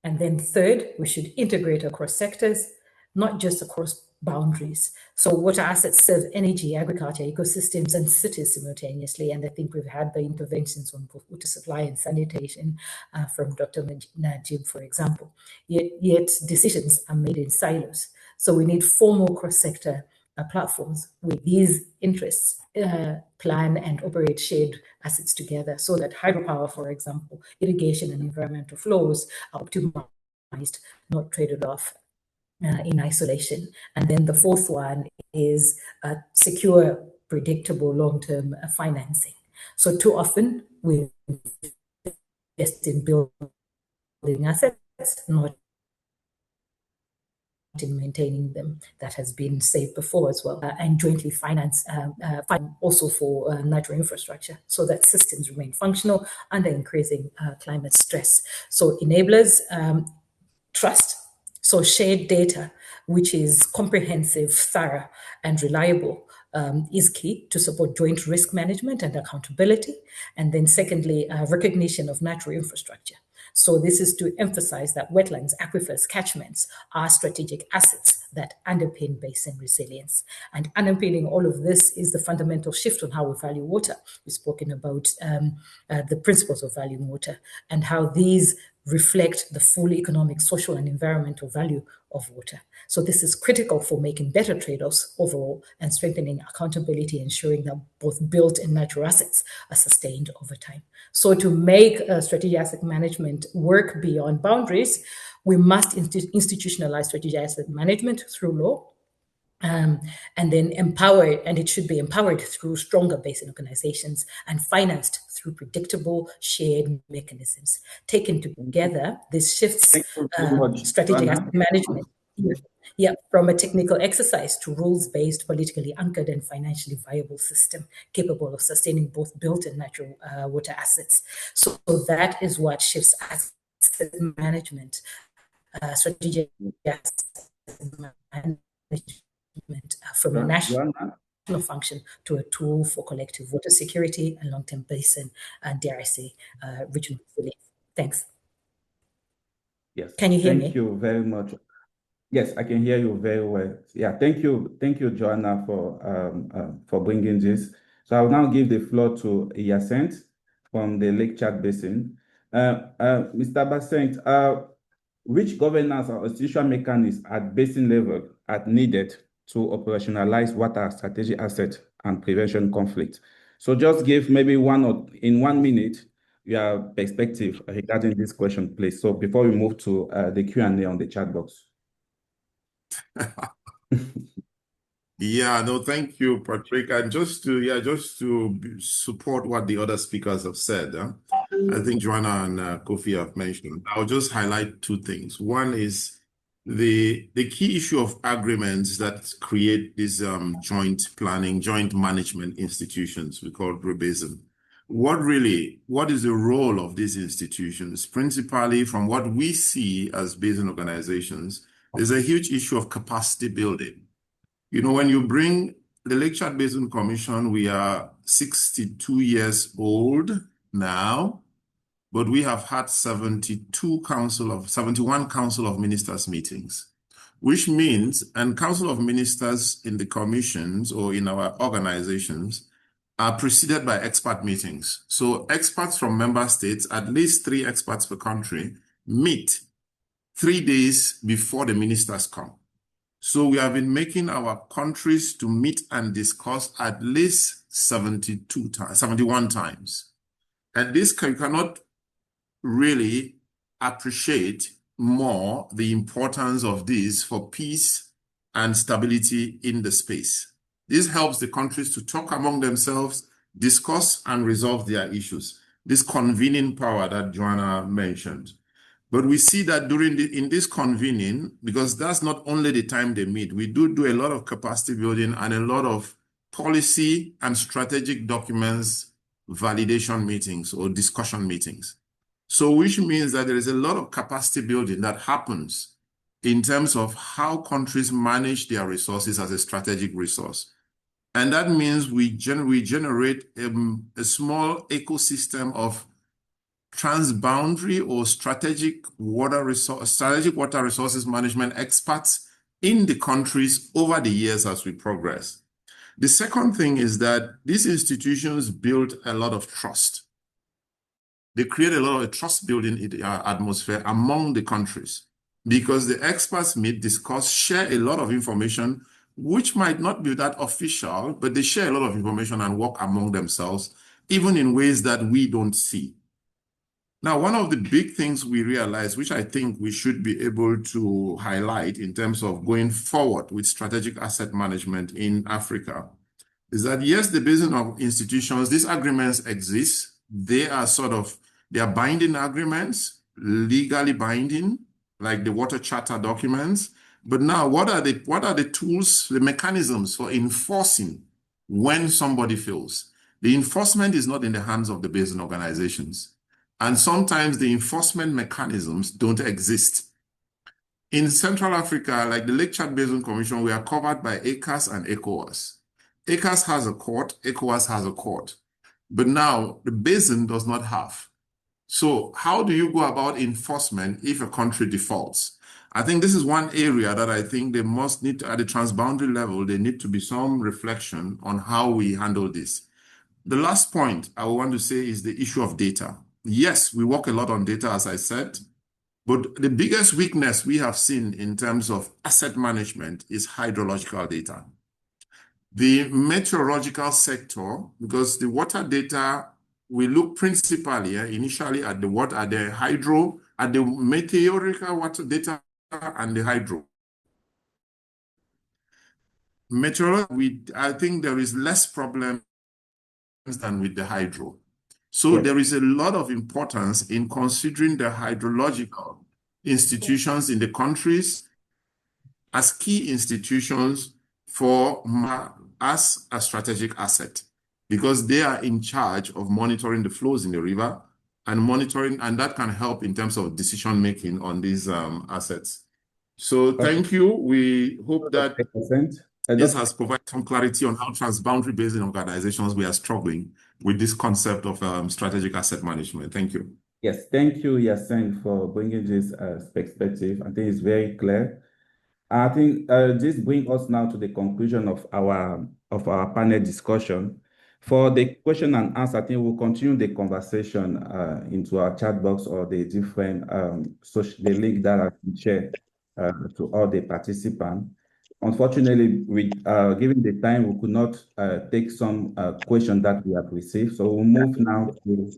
And then third, we should integrate across sectors, not just across boundaries. So water assets serve energy, agriculture, ecosystems, and cities simultaneously. And I think we've had the interventions on both water supply and sanitation from Dr. Najib, for example. Yet decisions are made in silos. So we need formal cross-sector platforms with these interests plan and operate shared assets together so that hydropower, for example, irrigation and environmental flows are optimized, not traded off in isolation. And then the fourth one is secure, predictable long-term financing. So too often we invest in building assets, not in maintaining them. That has been said before as well, and jointly finance also for natural infrastructure so that systems remain functional under increasing climate stress. So enablers trust. So shared data, which is comprehensive, thorough, and reliable, is key to support joint risk management and accountability. And then secondly, recognition of natural infrastructure. So this is to emphasize that wetlands, aquifers, catchments are strategic assets that underpin basin resilience. And underpinning all of this is the fundamental shift on how we value water. We've spoken about the principles of valuing water and how these reflect the full economic, social, and environmental value of water. So this is critical for making better trade-offs overall and strengthening accountability, ensuring that both built and natural assets are sustained over time. So to make strategic asset management work beyond boundaries, we must institutionalize strategic asset management through law, and then empowered, and it should be empowered through stronger basin organizations and financed through predictable shared mechanisms. Taken together, this shifts strategic asset management from a technical exercise to rules-based, politically anchored, and financially viable system capable of sustaining both built and natural water assets. So that is what shifts asset management, strategic asset management from a national function to a tool for collective water security and long-term basin and, dare I say, regional resilience. Thanks. Yes. Can you hear me? Thank you very much. Yes, I can hear you very well. Yeah, thank you, Joanna, for bringing this. So I'll now give the floor to Hyacinthe from the Lake Chad Basin. Mr. Hyacinthe, which governance or institutional mechanisms at basin level are needed to operationalize water strategic asset and prevention conflict? So just give maybe in 1 minute your perspective regarding this question, please. So before we move to the Q&A on the chat box. Yeah, no, thank you, Patrick. And just to support what the other speakers have said, I think Joanna and Kofi have mentioned. I'll just highlight two things. One is the key issue of agreements that create these joint planning, joint management institutions we call basin. What is the role of these institutions? Principally, from what we see as basin organizations, there's a huge issue of capacity building. You know, when you bring the Lake Chad Basin Commission, we are 62 years old now, but we have had 71 Council of Ministers meetings, which means, and Council of Ministers in the commissions or in our organizations are preceded by expert meetings. So experts from member states, at least 3 experts per country, meet 3 days before the ministers come. So we have been making our countries to meet and discuss at least 71 times. And this cannot really appreciate more the importance of this for peace and stability in the space. This helps the countries to talk among themselves, discuss and resolve their issues. This convening power that Joanna mentioned. But we see that in this convening, because that's not only the time they meet, we do a lot of capacity building and a lot of policy and strategic documents, validation meetings or discussion meetings. So which means that there is a lot of capacity building that happens in terms of how countries manage their resources as a strategic resource. And that means we generate a small ecosystem of transboundary or strategic water resources management experts in the countries over the years as we progress. The second thing is that these institutions build a lot of trust. They create a lot of trust building atmosphere among the countries because the experts meet, discuss, share a lot of information, which might not be that official, but they share a lot of information and work among themselves, even in ways that we don't see. Now, one of the big things we realize, which I think we should be able to highlight in terms of going forward with strategic asset management in Africa, is that yes, the basin of institutions, these agreements exist. They are binding agreements, legally binding, like the Water Charter documents. But now, what are the tools, the mechanisms for enforcing when somebody fails? The enforcement is not in the hands of the basin organizations. And sometimes the enforcement mechanisms don't exist. In Central Africa, like the Lake Chad Basin Commission, we are covered by ECAS and ECOWAS. ECAS has a court, ECOWAS has a court. But now the basin does not have. So how do you go about enforcement if a country defaults? I think this is one area that I think they must need to, at the transboundary level, there need to be some reflection on how we handle this. The last point I want to say is the issue of data. Yes, we work a lot on data, as I said, but the biggest weakness we have seen in terms of asset management is hydrological data. The meteorological sector, because the water data, we look principally initially at the water, at the hydro, at the meteorological water data and the hydro. Meteorology, I think there is less problem than with the hydro. So Yes. there is a lot of importance in considering the hydrological institutions in the countries as key institutions for as a strategic asset, because they are in charge of monitoring the flows in the river and monitoring, and that can help in terms of decision making on these assets. So thank you. We hope that this has provided some clarity on how transboundary basin organizations we are struggling with this concept of strategic asset management. Thank you. Yes, thank you, Yasin, for bringing this perspective. I think it's very clear. I think this brings us now to the conclusion of our panel discussion. For the question and answer, I think we'll continue the conversation into our chat box or the different the link that I can share to all the participants. Unfortunately, given the time, we could not take some questions that we have received. So we'll move now to.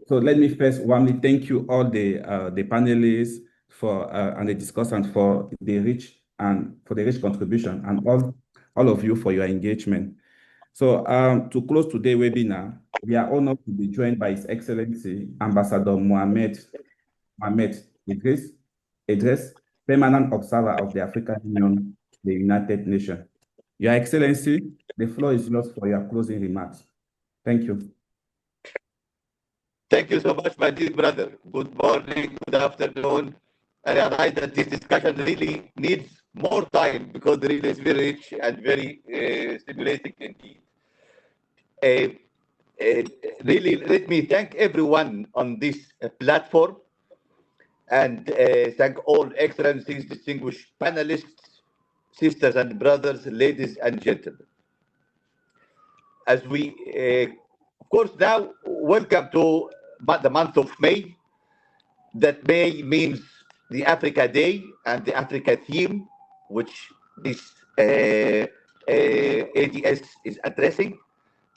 So let me first warmly thank you all the panelists for and the discussants for the rich contribution, and all of you for your engagement. So to close today's webinar, we are honored to be joined by His Excellency Ambassador Mohamed Idris, Permanent Observer of the African Union, the United Nations. Your Excellency, the floor is yours for your closing remarks. Thank you. Thank you so much, my dear brother. Good morning, good afternoon. I realize that this discussion really needs more time because it is very rich and very stimulating indeed. Really, let me thank everyone on this platform and thank all excellencies, distinguished panelists, sisters and brothers, ladies and gentlemen. As we, of course, now welcome to the month of May. That May means the Africa Day and the Africa theme, which this ADS is addressing,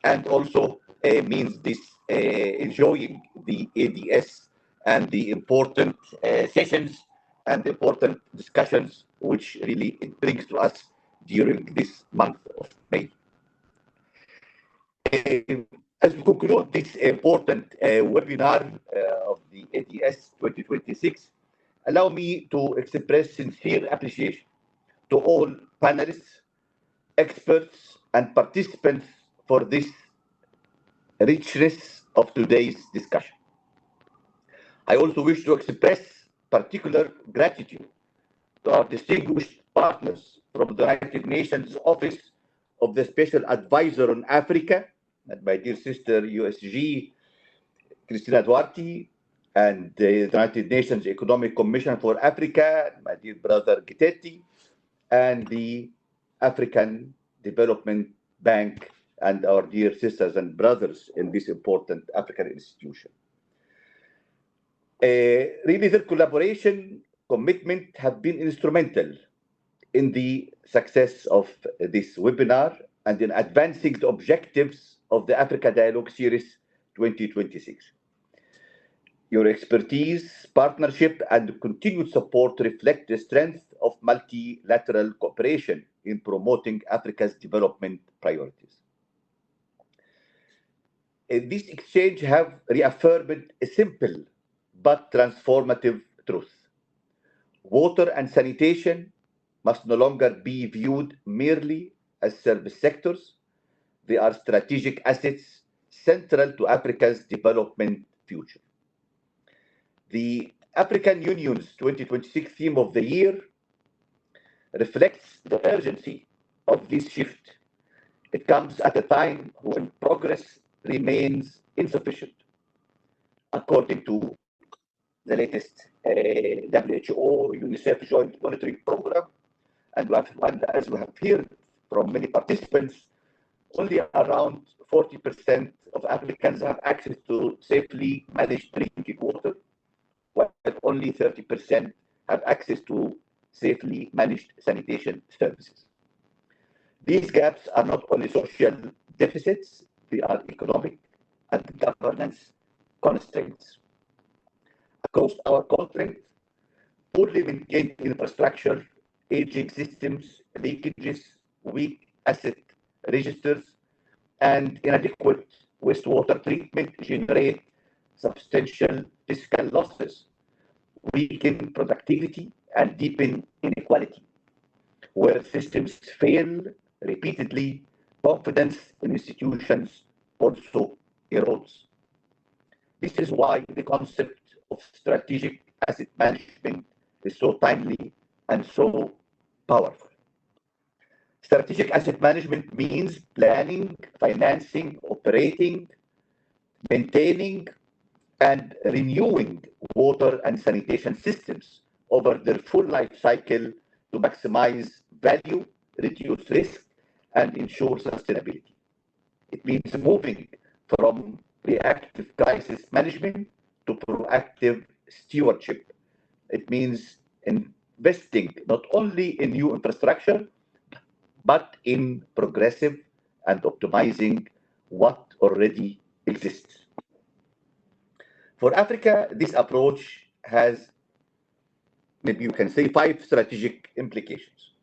and also means this enjoying the ADS and the important sessions and important discussions which really it brings to us during this month of May. As we conclude this important webinar of the ADS 2026, allow me to express sincere appreciation to all panelists, experts, and participants for this richness of today's discussion. I also wish to express particular gratitude to our distinguished partners from the United Nations Office of the Special Advisor on Africa, and my dear sister USG, Cristina Duarte, and the United Nations Economic Commission for Africa, my dear brother Gitetti, and the African Development Bank, and our dear sisters and brothers in this important African institution. Really, their collaboration, commitment have been instrumental in the success of this webinar and in advancing the objectives of the Africa Dialogue Series 2026. Your expertise, partnership, and continued support reflect the strength of multilateral cooperation in promoting Africa's development priorities. This exchange have reaffirmed a simple but transformative truth. Water and sanitation must no longer be viewed merely as service sectors. They are strategic assets central to Africa's development future. The African Union's 2026 theme of the year reflects the urgency of this shift. It comes at a time when progress remains insufficient. According to the latest WHO UNICEF Joint Monitoring Program, and as we have heard from many participants, only around 40% of Africans have access to safely managed drinking water, while only 30% have access to safely managed sanitation services. These gaps are not only social deficits, they are economic and governance constraints. Across our continent, poorly maintained infrastructure, aging systems, leakages, weak asset registers, and inadequate wastewater treatment generate substantial fiscal losses, weaken productivity, and deepen inequality. Where systems fail repeatedly, confidence in institutions also erodes. This is why the concept of strategic asset management is so timely and so powerful. Strategic asset management means planning, financing, operating, maintaining, and renewing water and sanitation systems over their full life cycle to maximize value, reduce risk, and ensure sustainability. It means moving from reactive crisis management to proactive stewardship. It means investing not only in new infrastructure, but in progressive and optimizing what already exists. For Africa, this approach has, maybe you can say, 5 strategic implications.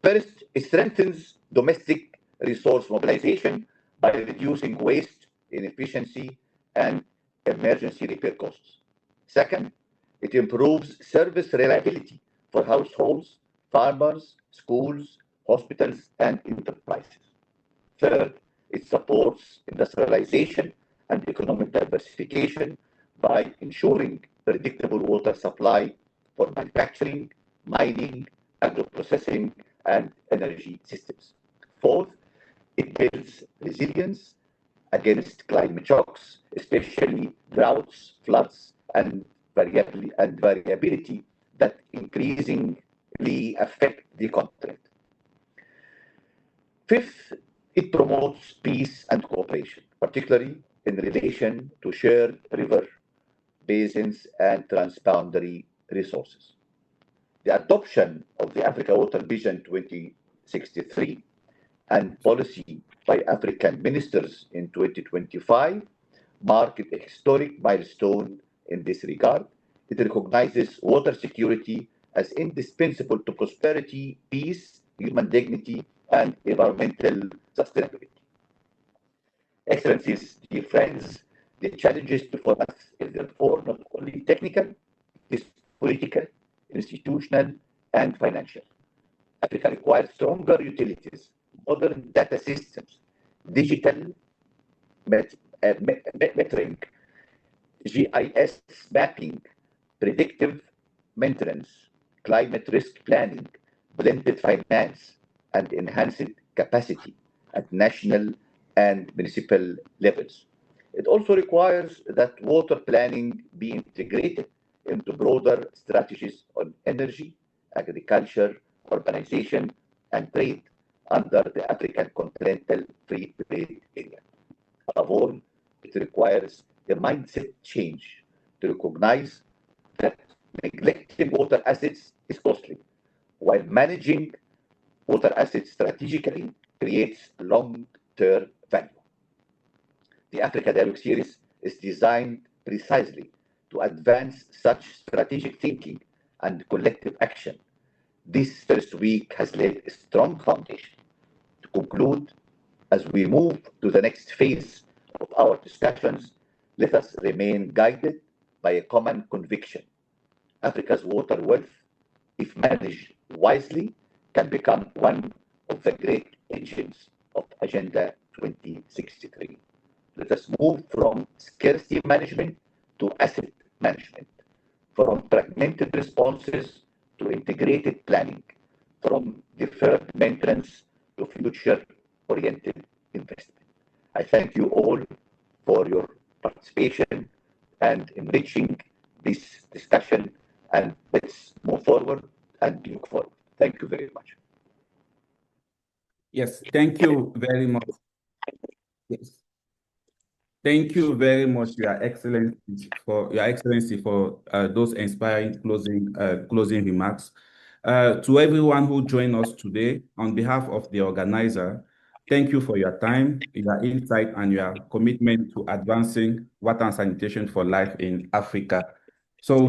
First, it strengthens domestic resource mobilization by reducing waste, inefficiency, and emergency repair costs. Second, it improves service reliability for households, farmers, schools, hospitals, and enterprises. Third, it supports industrialization and economic diversification by ensuring predictable water supply for manufacturing, mining, agro-processing, and energy systems. Fourth, it builds resilience against climate shocks, especially droughts, floods, and variability that increasingly affect the continent. Fifth, it promotes peace and cooperation, particularly in relation to shared river basins and transboundary resources. The adoption of the Africa Water Vision 2063 and policy by African ministers in 2025 marked a historic milestone in this regard. It recognizes water security as indispensable to prosperity, peace, human dignity, and environmental sustainability. Excellencies, dear friends, the challenges before us is therefore not only technical, it is political, institutional, and financial. Africa requires stronger utilities, modern data systems, digital metering, GIS mapping, predictive maintenance, climate risk planning, blended finance, and enhanced capacity at national and municipal levels. It also requires that water planning be integrated into broader strategies on energy, agriculture, urbanization, and trade under the African Continental Free Trade Area. Above all, it requires a mindset change to recognize that neglecting water assets is costly, while managing water assets strategically creates long-term value. The Africa Dialogue Series is designed precisely to advance such strategic thinking and collective action. This first week has laid a strong foundation. To conclude, as we move to the next phase of our discussions, let us remain guided by a common conviction. Africa's water wealth, if managed wisely, can become one of the great engines of Agenda 2063. Let us move from scarcity management to asset management, from fragmented responses to integrated planning, from deferred maintenance to future-oriented investment. I thank you all for your participation and enriching this discussion, and let's move forward and look forward. Thank you very much. Yes, thank you very much. Yes. Thank you very much, Your Excellency, for those inspiring closing remarks. To everyone who joined us today, on behalf of the organizer, thank you for your time, your insight, and your commitment to advancing water and sanitation for life in Africa. So